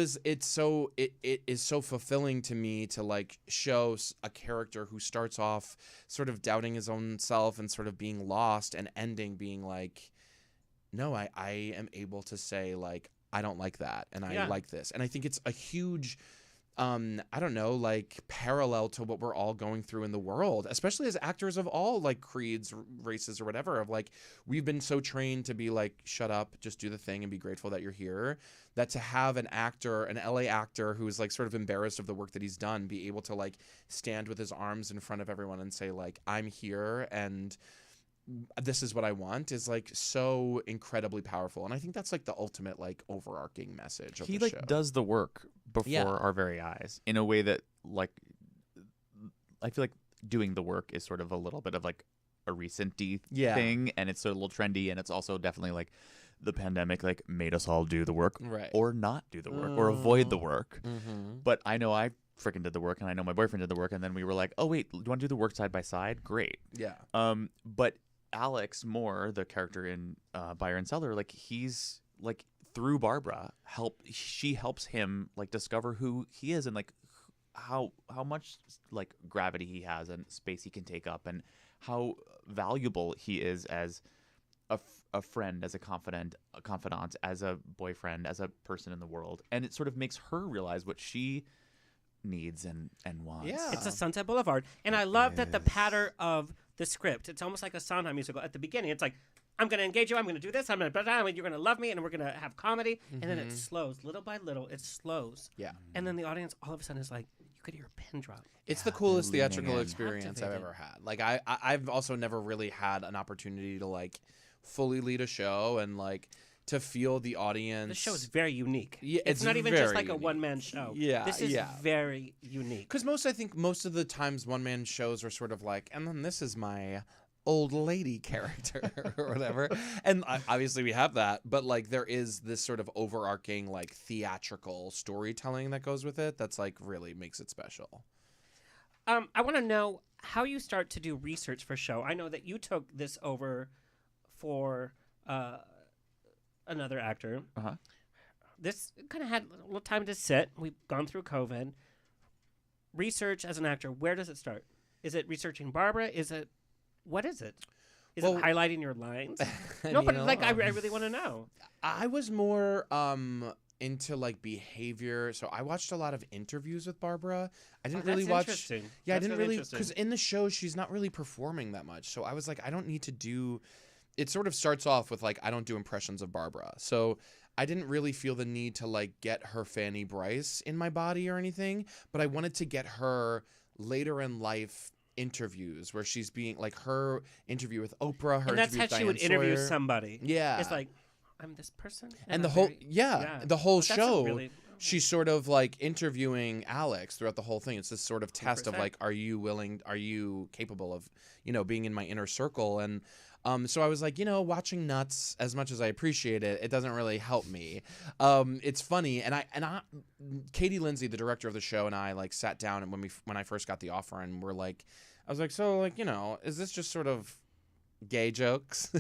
is so fulfilling to me to like show a character who starts off sort of doubting his own self and sort of being lost and ending being like, no, I am able to say like, I don't like that and I like this. And I think it's a huge I don't know, like parallel to what we're all going through in the world, especially as actors of all like creeds, races or whatever, of like, we've been so trained to be like, shut up, just do the thing and be grateful that you're here, that to have an actor, an LA actor who is like sort of embarrassed of the work that he's done, be able to like stand with his arms in front of everyone and say like, I'm here and this is what I want, is like so incredibly powerful. And I think that's like the ultimate like overarching message of the show. Does the work before our very eyes in a way that like I feel like doing the work is sort of a little bit of like a recent-y thing, and it's a little trendy, and it's also definitely like the pandemic like made us all do the work or not do the work or avoid the work. But I know I freaking did the work, and I know my boyfriend did the work, and then we were like, oh wait, do you want to do the work side by side? Great. But Alex Moore, the character in Buyer Cellar, like he's like through Barbara she helps him like discover who he is and like how much like gravity he has and space he can take up and how valuable he is as a friend, as a confidant, as a boyfriend, as a person in the world. And it sort of makes her realize what she needs and wants. Yeah. It's a Sunset Boulevard. And I love that the pattern of the script, it's almost like a Sondheim musical. At the beginning, it's like, I'm going to engage you, I'm going to do this, you're going to love me, and we're going to have comedy. And then it slows. Little by little, it slows. Yeah. And then the audience all of a sudden is like, you could hear a pin drop. It's the coolest theatrical experience I've ever had. Like I've also never really had an opportunity to like fully lead a show and like to feel the audience. The show is very unique. Yeah, it's not even just like a one-man show. Yeah, this is very unique. Because I think most of the times one-man shows are sort of like, and then this is my old lady character or whatever. And obviously we have that, but like there is this sort of overarching like theatrical storytelling that goes with it that's like really makes it special. I want to know how you start to do research for show. I know that you took this over for another actor. This kind of had a little time to sit. We've gone through COVID. Research as an actor, where does it start? Is it researching Barbara? What is it? Is it highlighting your lines? No, but like I really want to know. I was more into like behavior, so I watched a lot of interviews with Barbara. I didn't really watch. Interesting. Yeah, That's I didn't really really, because in the show she's not really performing that much. So I was like, I don't need to do. It sort of starts off with like, I don't do impressions of Barbara, so I didn't really feel the need to like get her Fanny Bryce in my body or anything. But I wanted to get her later in life interviews where she's being like her interview with Oprah, her And that's interview how with she Diane would interview Sawyer. somebody. Yeah. It's like, I'm this person. And the I'm whole very- the whole But that's a show really- she's sort of like interviewing Alex throughout the whole thing. It's this sort of test of 100%. like, are you capable of, being in my inner circle? And so I was like, watching Nuts, as much as I appreciate it, it doesn't really help me. It's funny, and I Katie Lindsay, the director of the show, and I like sat down and when I first got the offer, and we're like, I was like, so like, is this just sort of gay jokes?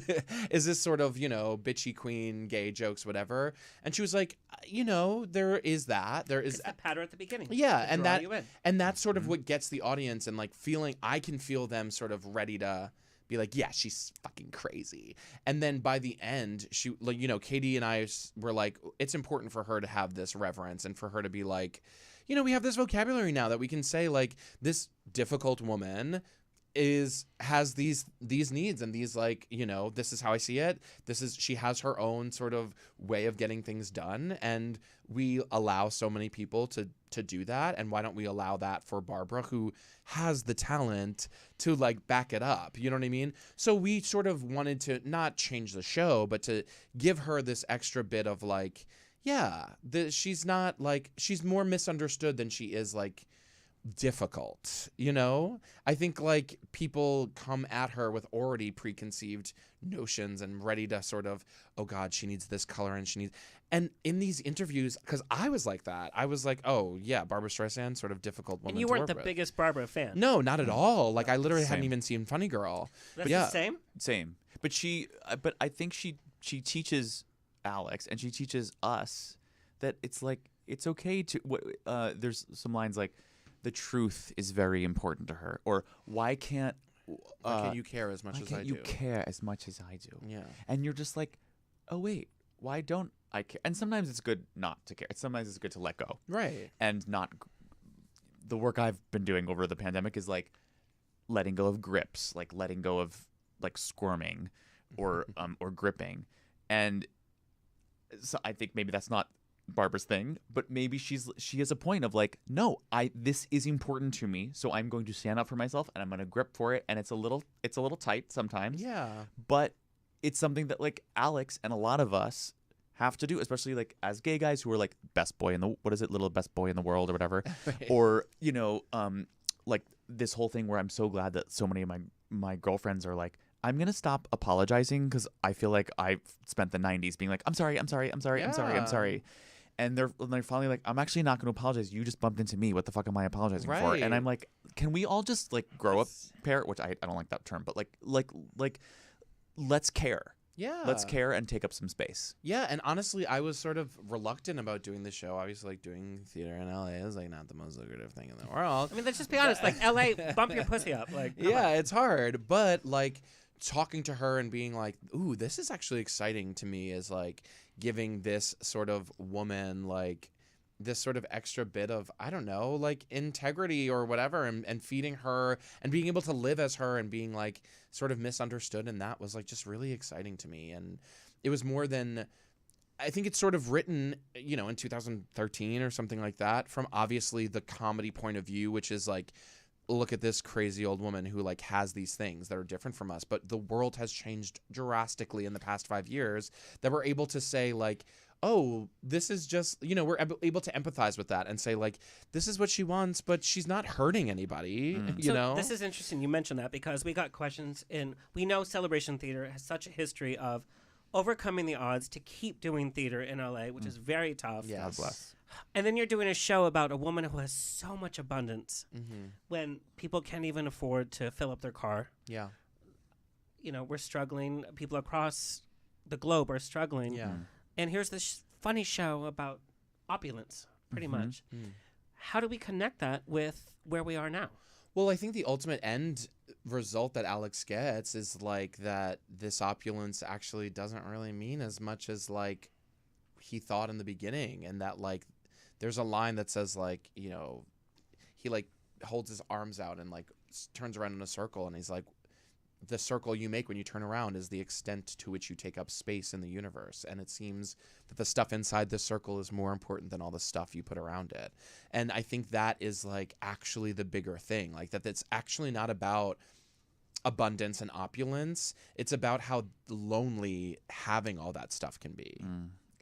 Is this sort of, bitchy queen gay jokes, whatever? And she was like, there is that. There is It's the pattern at the beginning. yeah, to and draw that you in. and that's sort of what gets the audience and like feeling. I can feel them sort of ready to be like, yeah, she's fucking crazy. And then by the end, she like, Katie and I were like, it's important for her to have this reverence and for her to be like, we have this vocabulary now that we can say like, this difficult woman has these needs and these like, this is how I see it. She has her own sort of way of getting things done, and we allow so many people to do that. And why don't we allow that for Barbara, who has the talent to like back it up? You know what I mean? So we sort of wanted to not change the show, but to give her this extra bit of like, yeah, she's not like, she's more misunderstood than she is like difficult. I think like people come at her with already preconceived notions and ready to sort of, oh god, she needs this color and in these interviews, because I was like that, I was like, oh yeah, Barbara Streisand, sort of difficult woman. And you to weren't work the with. biggest Barbara fan. No, not at all. Like I literally hadn't Same. even seen Funny Girl. That's But yeah, the same. Same. But I think she teaches Alex and she teaches us that it's like, it's okay to, there's some lines like, the truth is very important to her, or why can't you care as much why as can't I you do? care as much as I do? Yeah. And you're just like, oh wait, why don't I care? And sometimes it's good not to care. Sometimes it's good to let go. Right. And not. The work I've been doing over the pandemic is like letting go of grips, like letting go of like squirming, or gripping, and so I think maybe that's not Barbara's thing, but maybe she has a point of like, no, this is important to me, so I'm going to stand up for myself and I'm going to grip for it, and it's a little tight sometimes. Yeah. But it's something that like Alex and a lot of us have to do, especially like as gay guys who are like little best boy in the world or whatever. Right. Or like this whole thing where I'm so glad that so many of my girlfriends are like, I'm gonna stop apologizing because I feel like I've spent the 90s being like, I'm sorry, and they're finally like, I'm actually not gonna apologize, you just bumped into me, what the fuck am I apologizing for? Right. And I'm like, can we all just like grow up, pair, which I don't like that term, but like let's care. Yeah. Let's care and take up some space. Yeah, and honestly, I was sort of reluctant about doing the show. Obviously, like doing theater in LA is like not the most lucrative thing in the world. I mean, let's just be honest. Like LA, bump your pussy up. Like Yeah, it's hard, but like talking to her and being like, ooh, this is actually exciting to me, is like giving this sort of woman like this sort of extra bit of, I don't know, like integrity or whatever, and feeding her and being able to live as her and being like sort of misunderstood. And that was like just really exciting to me. And it was more than, I think it's sort of written, in 2013 or something like that, from obviously the comedy point of view, which is like, look at this crazy old woman who like has these things that are different from us. But the world has changed drastically in the past 5 years that we're able to say like, oh, this is just, we're able to empathize with that and say like, this is what she wants, but she's not hurting anybody, you know? This is interesting you mentioned that, because we got questions we know Celebration Theater has such a history of overcoming the odds to keep doing theater in LA, which is very tough. Yes. God bless. And then you're doing a show about a woman who has so much abundance when people can't even afford to fill up their car. Yeah. We're struggling. People across the globe are struggling. Yeah. And here's this funny show about opulence, pretty much. How do we connect that with where we are now? Well, I think the ultimate end result that Alex gets is like that this opulence actually doesn't really mean as much as like he thought in the beginning. And that like there's a line that says like, he like holds his arms out and like turns around in a circle and he's like, the circle you make when you turn around is the extent to which you take up space in the universe. And it seems that the stuff inside this circle is more important than all the stuff you put around it. And I think that is like actually the bigger thing, like that it's actually not about abundance and opulence. It's about how lonely having all that stuff can be.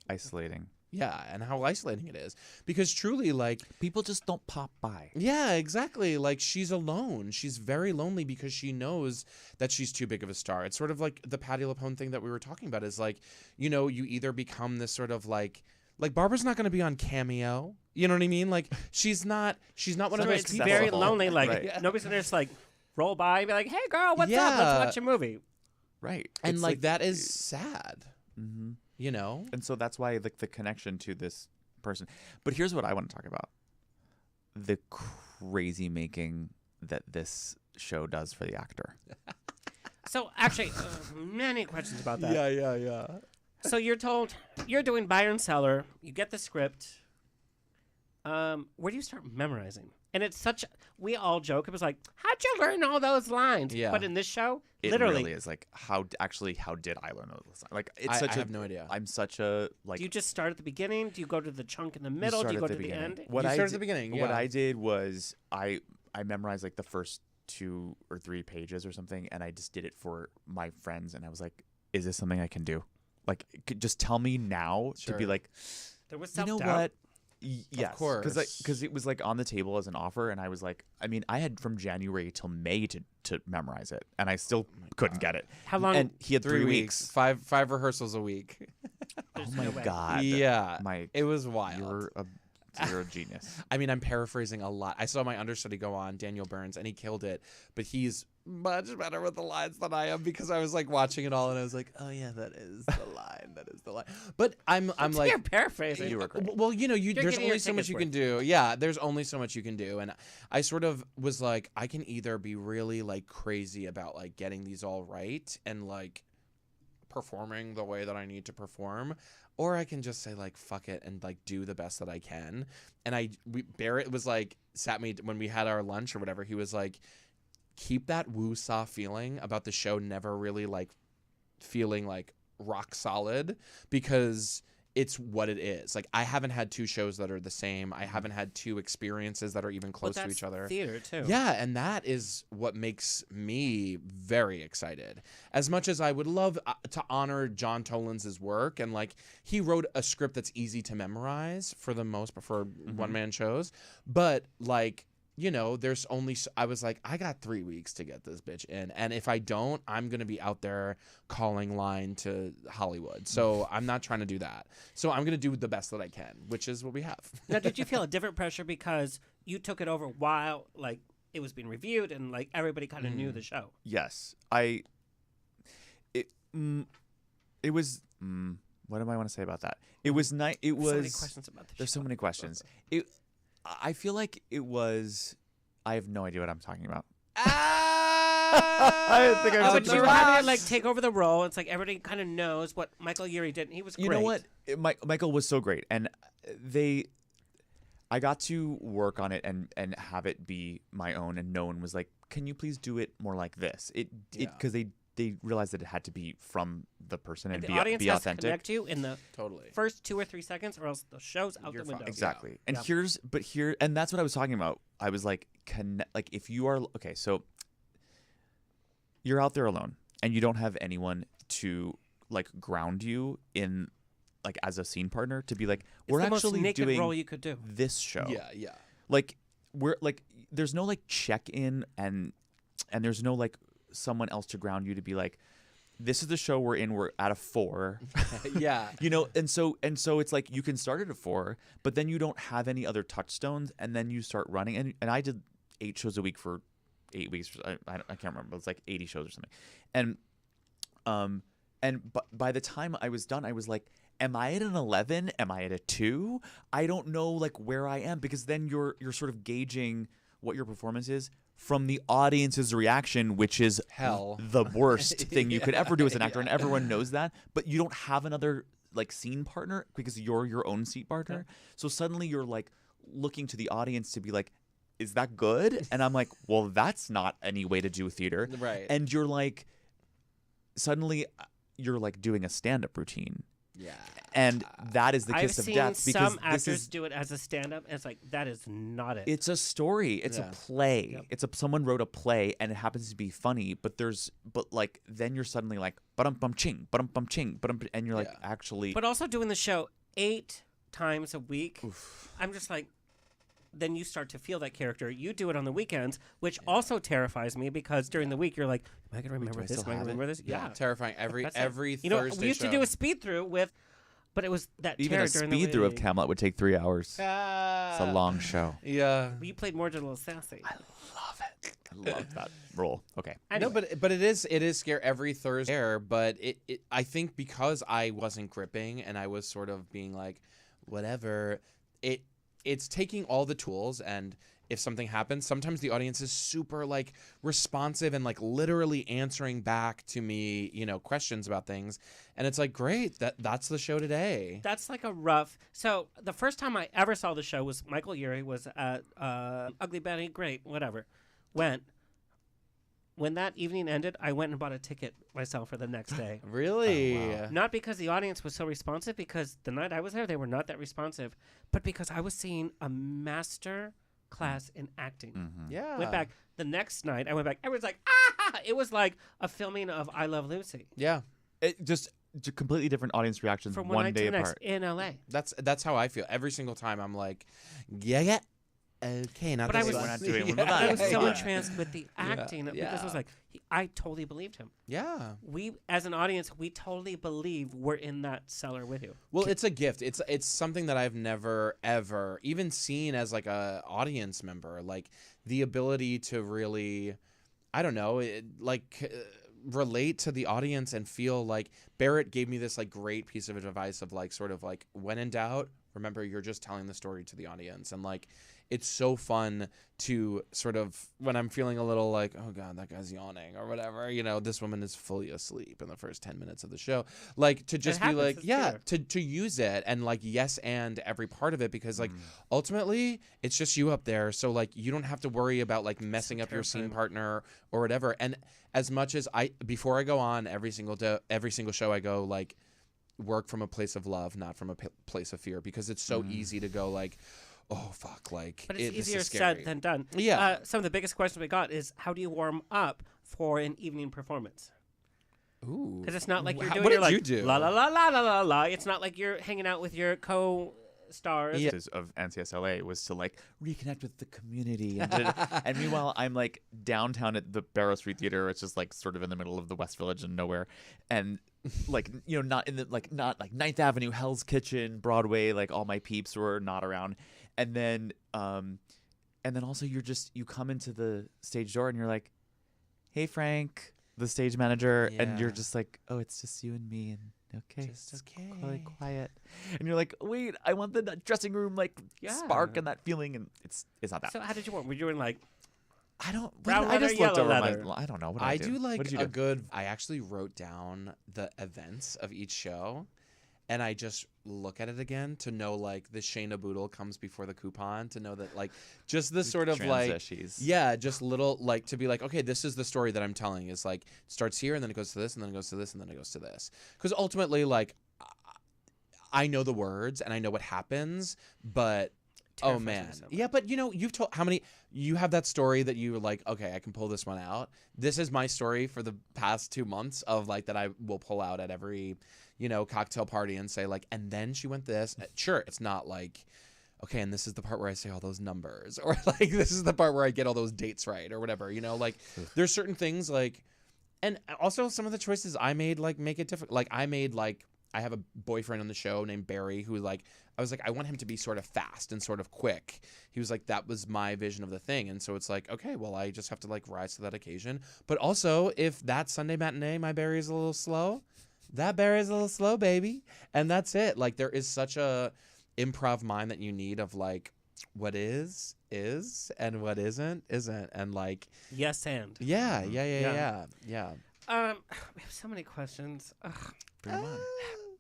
Isolating. Yeah, and how isolating it is. Because truly, like, People just don't pop by. yeah, exactly. Like, she's alone. She's very lonely because she knows that she's too big of a star. It's sort of like the Patti LuPone thing that we were talking about is like, you know, you either become this sort of like Barbara's not going to be on Cameo. You know what I mean? Like, she's not one of So those it's people. very lonely. Like Right. nobody's gonna just like roll by and be like, "Hey, girl, what's up? Yeah. Let's watch a movie." Right. And It's like that is sad. Mhm. You know? And so that's why like the connection to this person. But here's what I want to talk about: the crazy making that this show does for the actor. So actually, many questions about that. yeah. So you're told you're doing Buyer Cellar. You get the script. Where do you start memorizing? And it's such. We all joke. It was like, how'd you learn all those lines? Yeah. But in this show, It literally, really is like how did I learn this? Like it's I such a. have no idea. I'm such a like. do you just start at the beginning? Do you go to the chunk in the you middle? Do start you at go the to the beginning. end? What You I start at did- the beginning, What yeah. I did was I memorized like the first 2 or 3 pages or something, and I just did it for my friends, and I was like, "Is this something I can do? Like, just tell me now to be Sure. like, There was you know self-doubt. what? Yes, course. because it was like on the table as an offer, and I was like, I mean, I had from January till May to memorize it, and I still couldn't get it. How long? And he had 3 3 weeks. weeks. Five rehearsals a week. Oh There's my no way. god! Yeah. Mike, It was wild. you're a genius. I mean, I'm paraphrasing a lot. I saw my understudy go on, Daniel Burns, and he killed it. But he's much better with the lines than I am because I was like watching it all and I was like, oh yeah, that is the line. That is the line. But I'm You're like, paraphrasing. You were great. well, you know, there's getting your only so much tickets you worth. can do. Yeah, there's only so much you can do. And I sort of was like, I can either be really like crazy about like getting these all right and like performing the way that I need to perform, or I can just say like fuck it and like do the best that I can. And Barrett was like sat me when we had our lunch or whatever. He was like, keep that woo-saw feeling about the show never really like feeling like rock solid because it's what it is. Like I haven't had 2 shows that are the same. I haven't had 2 experiences that are even close to each other. Theater too. Yeah, and that is what makes me very excited. As much as I would love to honor John Tolan's work, and like he wrote a script that's easy to memorize for one-man shows, but like, you know, there's only I was like, I got 3 weeks to get this bitch in, and if I don't, I'm gonna be out there calling line to Hollywood. So I'm not trying to do that. So I'm gonna do the best that I can, which is what we have. Now, did you feel a different pressure because you took it over while like it was being reviewed and like everybody kind of knew the show? Yes, it was. What do I want to say about that? It was nice. It was. So many questions about the There's show. so many questions. I feel like it was. I have no idea what I'm talking about. I think No, I'm but you had to like take over the role. It's like everybody kind of knows what Michael Urie did. And he was great. You know what? Michael was so great, and I got to work on it and have it be my own. And no one was like, "Can you please do it more like this?" Because they realized that it had to be from the person and And the be audience has to authentic. connect you in the Totally. first 2 or 3 seconds, or else the show's out You're the window. fine. Exactly. And Yeah. and that's what I was talking about. I was like, like if you are okay, so you're out there alone and you don't have anyone to like ground you in like as a scene partner to be like, It's we're the most actually naked doing role you could do. this show. Yeah. Like we're like there's no like check in and there's no like someone else to ground you to be like, this is the show we're in, we're at a 4. Yeah. You know, and so it's like you can start at a 4, but then you don't have any other touchstones, and then you start running. And I did 8 shows a week for 8 weeks. I can't remember. It's like 80 shows or something. And by the time I was done, I was like, am I at an 11? Am I at a 2? I don't know like where I am, because then you're sort of gauging what your performance is from the audience's reaction, which is Hell. the worst thing you could ever do as an actor, and everyone knows that. But you don't have another like scene partner because you're your own seat partner. So suddenly you're like looking to the audience to be like, is that good? And I'm like, well, that's not any way to do theater. Right. And you're like, suddenly you're like doing a stand-up routine. Yeah. And that is the kiss I've of death. seen Because some actors do it as a stand-up, and it's like, that is not it. it's a story. It's a play. Yep. Someone wrote a play, and it happens to be funny. But like then you're suddenly like bum ching, and you're like actually. But also doing the show 8 times a week, I'm just like, then you start to feel that character. You do it on the weekends, which also terrifies me because during the week you're like, am I going to remember this? Am I going to remember this? Yeah. Terrifying. Every That's Thursday we used to do a speed through with, but it was that even terror a during the speed through of week. Camelot would take 3 hours. It's a long show. Yeah. You played more to a little sassy. I love it. I love that role. Okay. Anyway. No, but it is scary every Thursday. But it I think because I wasn't gripping and I was sort of being like, whatever. It's taking all the tools, and if something happens, sometimes the audience is super like responsive and like literally answering back to me, questions about things, and it's like, great, that's the show today. That's like a rough. So the first time I ever saw the show was Michael Urie was at Ugly Betty. Great, whatever. When that evening ended, I went and bought a ticket myself for the next day. Really? Oh, wow. Not because the audience was so responsive, because the night I was there, they were not that responsive, but because I was seeing a master class in acting. Mm-hmm. Yeah. Went back the next night. I went back. Everyone's like, ah! It was like a filming of I Love Lucy. Yeah. It just completely different audience reactions From one one night day to the next apart. in LA. That's how I feel every single time. I'm like, yeah. Okay, not But this I was- one. We're not doing one with I that. was so Yeah. entranced with the acting because it was like, I totally believed him. Yeah. We, as an audience, we totally believe we're in that cellar with you. Well, it's a gift. It's something that I've never ever even seen as like a audience member. Like the ability to really, I don't know, relate to the audience and feel like Barrett gave me this like great piece of advice of like sort of like, when in doubt, remember you're just telling the story to the audience. And like, it's so fun to sort of, when I'm feeling a little like, oh God, that guy's yawning or whatever, this woman is fully asleep in the first 10 minutes of the show. Like to just be happens, like, it's yeah, fair. to use it and like, yes, and every part of it, because like ultimately it's just you up there. So like, you don't have to worry about like messing up your scene terrifying. partner or whatever. And as much as before I go on every single show, I go like, work from a place of love, not from a place of fear, because it's so easy to go like, oh fuck, like But it's this easier is scary. said than done. Yeah. Some of the biggest questions we got is, how do you warm up for an evening performance? Ooh. Because it's not like you're How- doing what your, did like, you do? la la la la la la la. It's not like you're hanging out with your co-stars. Yeah. Of NCIS LA was to like reconnect with the community, and meanwhile I'm like downtown at the Barrow Street Theater. It's just like sort of in the middle of the West Village and nowhere, and like not in the not like 9th Avenue, Hell's Kitchen, Broadway. Like all my peeps were not around, and then also you come into the stage door and you're like, hey Frank, the stage manager, and you're Yeah. just like, oh, it's just you and me, and okay, Just it's okay. really quiet, and you're like, wait, I want the dressing room like spark Yeah. and that feeling, and it's not that. So how did you warm? Were you doing like, I don't. Brown I just leather, looked yellow over leather? my. I don't know what I I do like What did you a do? good. I actually wrote down the events of each show, and I just look at it again to know like the Shayna Boodle comes before the coupon, to know that like just the sort of like Transitions. just little like to be like, okay, this is the story that I'm telling. Is like, it starts here and then it goes to this and then it goes to this and then it goes to this, because ultimately like I know the words and I know what happens, but. Oh Terrifies me man. so much. Yeah, but you've told how many you have that story that you were like, okay, I can pull this one out. This is my story for the past 2 months of like that I will pull out at every, cocktail party and say like, and then she went this. Sure, it's not like, okay, and this is the part where I say all those numbers, or like this is the part where I get all those dates right or whatever, like there's certain things like, and also some of the choices I made like make it difficult. Like I have a boyfriend on the show named Barry who like, I was like, I want him to be sort of fast and sort of quick. He was like, that was my vision of the thing. And so it's like, okay, well, I just have to like rise to that occasion. But also, if that Sunday matinee, my Barry is a little slow, that Barry is a little slow, baby. And that's it. Like there is such a improv mind that you need of like, what is, and what isn't. And like, yes and? yeah. We have so many questions. Ugh. Bring 'em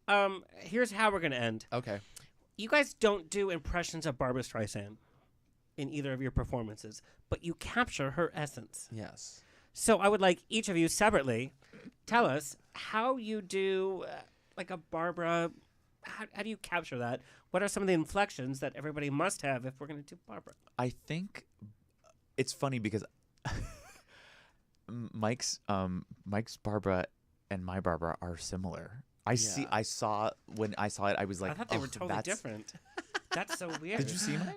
on. Here's how we're gonna end. Okay. You guys don't do impressions of Barbra Streisand. in either of your performances, but you capture her essence. Yes. So I would like each of you separately tell us how you do like a Barbara. How do you capture that? What are some of the inflections that everybody must have if we're going to do Barbara? I think it's funny because Mike's Barbara and my Barbara are similar. I saw when I saw it, I was like, I thought they were totally different. That's so weird. Did you see mine?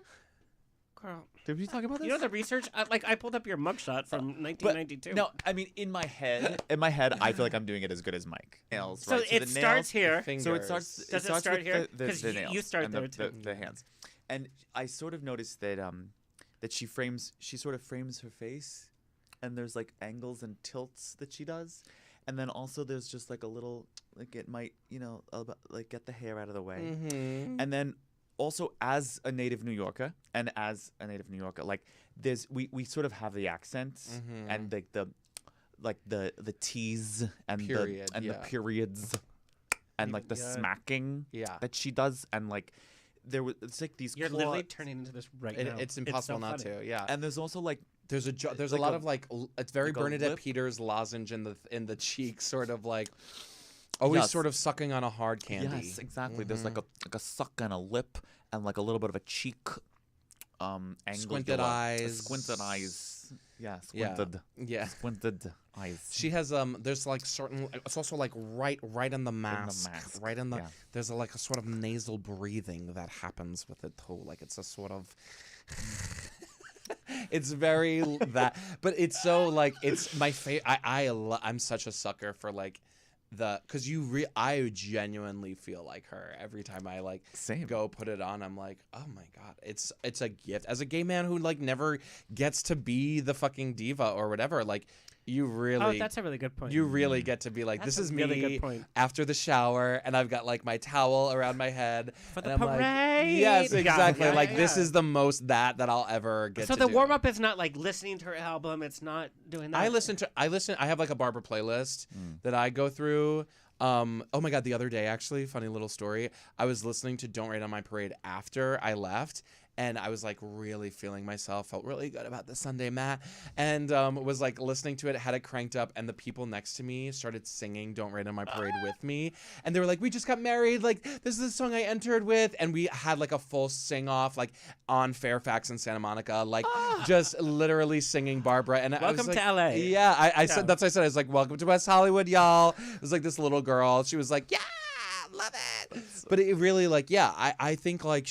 Girl, Did we talk about this? you know the research? I pulled up your mugshot from 1992. No, I mean in my head, I feel like I'm doing it as good as Mike. Nails, So right? it starts here. So it starts. Does it start with here? The 'Cause nails you start and there too. The hands, and I sort of noticed that that she sort of frames her face, and there's like angles and tilts that she does, and then also there's just like a little like it might like get the hair out of the way, and then. Also, as a native New Yorker, like we sort of have the accents and the T's and the periods and like the smacking that she does, and like it's like these. You're literally turning into this right now. It's impossible not to. Yeah. And there's also like there's a lot of like it's very like a Bernadette lip. Peters lozenge in the cheek, sort of like. Always Yes. sort of sucking on a hard candy. Yes, exactly. There's like a suck and a lip and like a little bit of a cheek angle. Squinted eyes. Squinted eyes. Yeah, squinted. Yeah. Squinted eyes. She has there's like certain it's also like right in the mask. Right in the yeah. There's like a sort of nasal breathing that happens with it too. Like it's a sort of it's very that but it's so like it's my favorite. I'm such a sucker for like because I genuinely feel like her every time I like go put it on. I'm like, oh my god, it's a gift as a gay man who like never gets to be the fucking diva or whatever. Like you really, that's a really good point. You really get to be like, That's this a is really me good point. after the shower, and I've got like my towel around my head For the and I'm like, parade. yes, Yeah, exactly. yeah, like yeah. this is the most that I'll ever get. So to the do. warm up is not like listening to her album. It's not doing that. I listen. I have like a Barbara playlist that I go through. Oh my god, the other day actually, funny little story. I was listening to Don't Rain on My Parade after I left, and I was like really feeling myself, felt really good about the Sunday Matt, and was like listening to it, had it cranked up, and the people next to me started singing Don't Rain on My Parade with me, and they were like, we just got married, like this is the song I entered with, and we had like a full sing off like on Fairfax and Santa Monica, like just literally singing Barbara. And I was Welcome like, to LA. Yeah, I said that's what I said. I was like, welcome to West Hollywood, y'all. It was like this little girl. She was like, yeah, love it. But it really like, yeah, I think like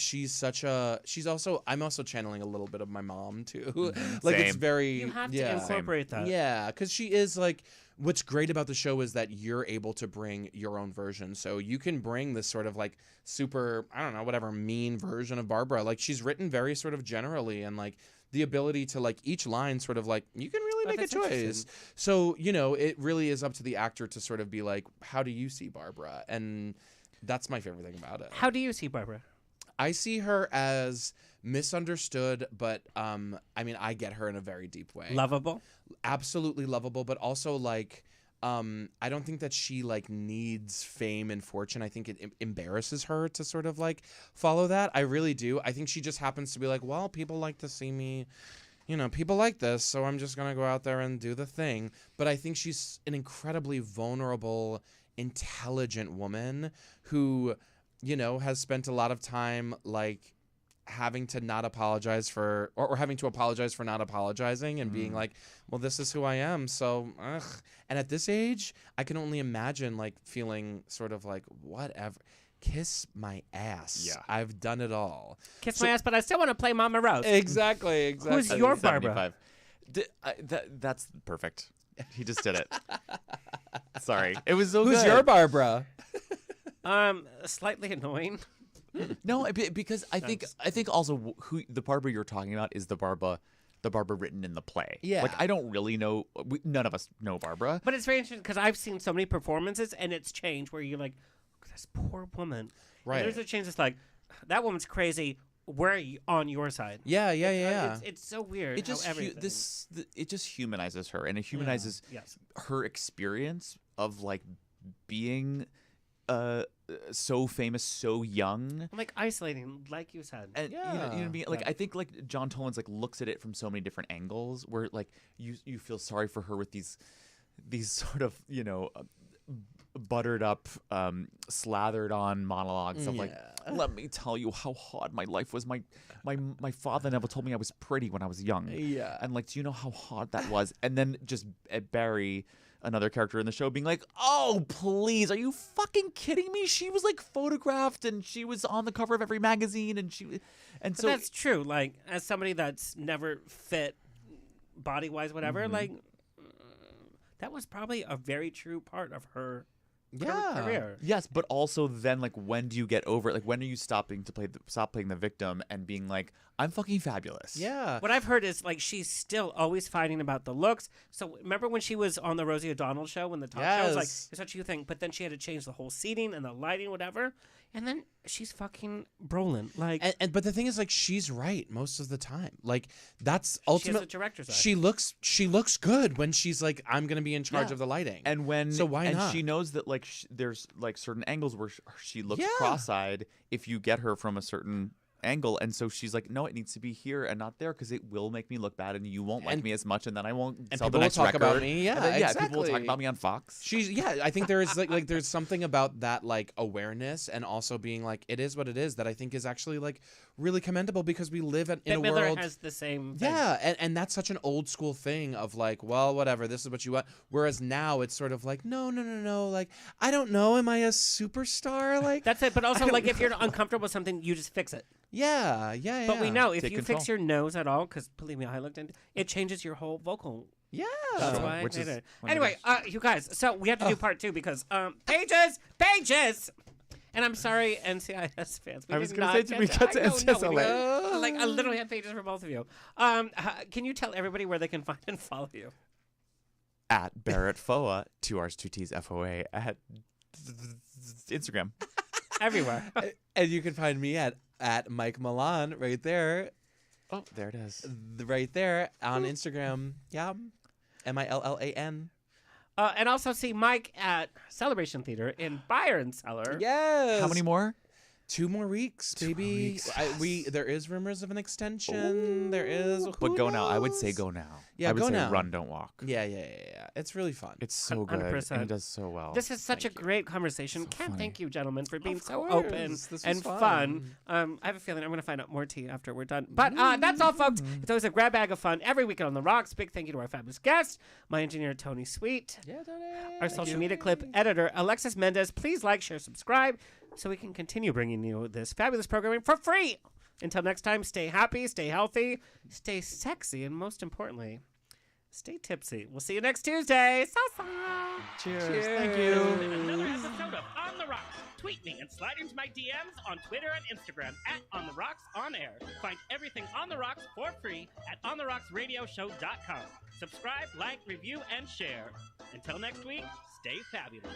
I'm also channeling a little bit of my mom too. Like it's Same. very You have to incorporate that. yeah, because she is like, what's great about the show is that you're able to bring your own version. So you can bring this sort of like super, I don't know, whatever mean version of Barbara. Like she's written very sort of generally, and like the ability to like each line sort of like, you can really make a that's choice. interesting. So, it really is up to the actor to sort of be like, how do you see Barbara? And that's my favorite thing about it. How do you see Barbara? I see her as misunderstood, but I mean, I get her in a very deep way. Lovable? Absolutely lovable, but also like I don't think that she like needs fame and fortune. I think it embarrasses her to sort of like follow that. I really do. I think she just happens to be like, well, people like to see me, people like this, so I'm just gonna go out there and do the thing. But I think she's an incredibly vulnerable, intelligent woman who, has spent a lot of time like having to not apologize for or having to apologize for not apologizing and being like, well, this is who I am, so ugh. And at this age, I can only imagine like feeling sort of like, whatever, kiss my ass. Yeah. I've done it all. Kiss my ass, but I still want to play Mama Rose. Exactly. Who's your Barbara? 75. That's perfect. He just did it. Sorry, it was so Who's good. your Barbara? Slightly annoying. No, because I think also who the Barbara you're talking about is the Barbara written in the play. Yeah. Like I don't really know. None of us know Barbara. But it's very interesting because I've seen so many performances and it's changed where you're like, this poor woman. Right. And there's a change that's like, that woman's crazy. We're on your side. Yeah. It's so weird. It just it just humanizes her, and it humanizes Yes. her experience of like being so famous so young. Like isolating, like you said. And you know what I mean? Like I think like John Toland's like looks at it from so many different angles where like you feel sorry for her with these sort of, you know, buttered up, slathered on monologues of like, let me tell you how hard my life was. My father never told me I was pretty when I was young. Yeah. And like, do you know how hard that was? And then just Barry, another character in the show, being like, oh, please, are you fucking kidding me? She was like photographed and she was on the cover of every magazine But so that's true. Like, as somebody that's never fit body-wise, whatever, like, that was probably a very true part of her career. Yes, but also then like when do you get over it? Like when are you stop playing the victim and being like, I'm fucking fabulous? Yeah. What I've heard is like she's still always fighting about the looks. So remember when she was on the Rosie O'Donnell show when the talk show was like, it's what you think, but then she had to change the whole seating and the lighting, whatever. And then she's fucking Brolin. Like, but the thing is, like, she's right most of the time. Like, that's ultimately she has a director's eye. She looks good when she's like, I'm gonna be in charge of the lighting. And why not? She knows that like there's like certain angles where she looks cross-eyed if you get her from a certain angle, and so she's like, no, it needs to be here and not there because it will make me look bad and you won't like me as much, and then I won't sell the next record. People will talk about me. Exactly. People will talk about me on Fox. I think there is like there's something about that like awareness and also being like, it is what it is, that I think is actually like really commendable because we live in a Miller world. has the same thing. And that's such an old school thing of like, well, whatever, this is what you want. Whereas now it's sort of like, no, like, I don't know, am I a superstar? Like, that's it. But also like if you're uncomfortable with something, you just fix it. Yeah. But we know if Take you control. fix your nose at all, because believe me, I looked into it, changes your whole vocal. Yeah. That's why Which I did is it. one of Anyway, you guys, so we have to do part 2 because pages. And I'm sorry, NCIS fans. I was going to say, did we cut to NCIS? Like, I literally have pages for both of you. Can you tell everybody where they can find and follow you? At Barrett Foa, 2 R's 2 T's FOA at Instagram. Everywhere. And you can find me at Mike Millan right there. Oh, there it is. Right there on Instagram. Yeah. MILLAN. And also see Mike at Celebration Theater in Buyer Cellar. Yes. How many more? 2 more weeks, baby. There is rumors of an extension. Ooh. There is. But go now. I would say go now. Yeah, I would go say now. run, don't walk. Yeah. It's really fun. It's so good. 100%. And he does so well. This is such a great conversation. So Can't funny. thank you, gentlemen, for being Of so course. open This was and fun. I have a feeling I'm going to find out more tea after we're done. But that's all, folks. It's always a grab bag of fun every weekend on The Rocks. Big thank you to our fabulous guest, my engineer, Tony Sweet. Yeah, Tony. Our social media clip editor, Alexis Mendez. Please like, share, subscribe so we can continue bringing you this fabulous programming for free. Until next time, stay happy, stay healthy, stay sexy, and most importantly, stay tipsy. We'll see you next Tuesday. Cheers. Thank you. Another episode of On the Rocks. Tweet me and slide into my DMs on Twitter and Instagram at On the Rocks On Air. Find everything On the Rocks for free at OnTheRocksRadioshow.com. Subscribe, like, review, and share. Until next week, stay fabulous.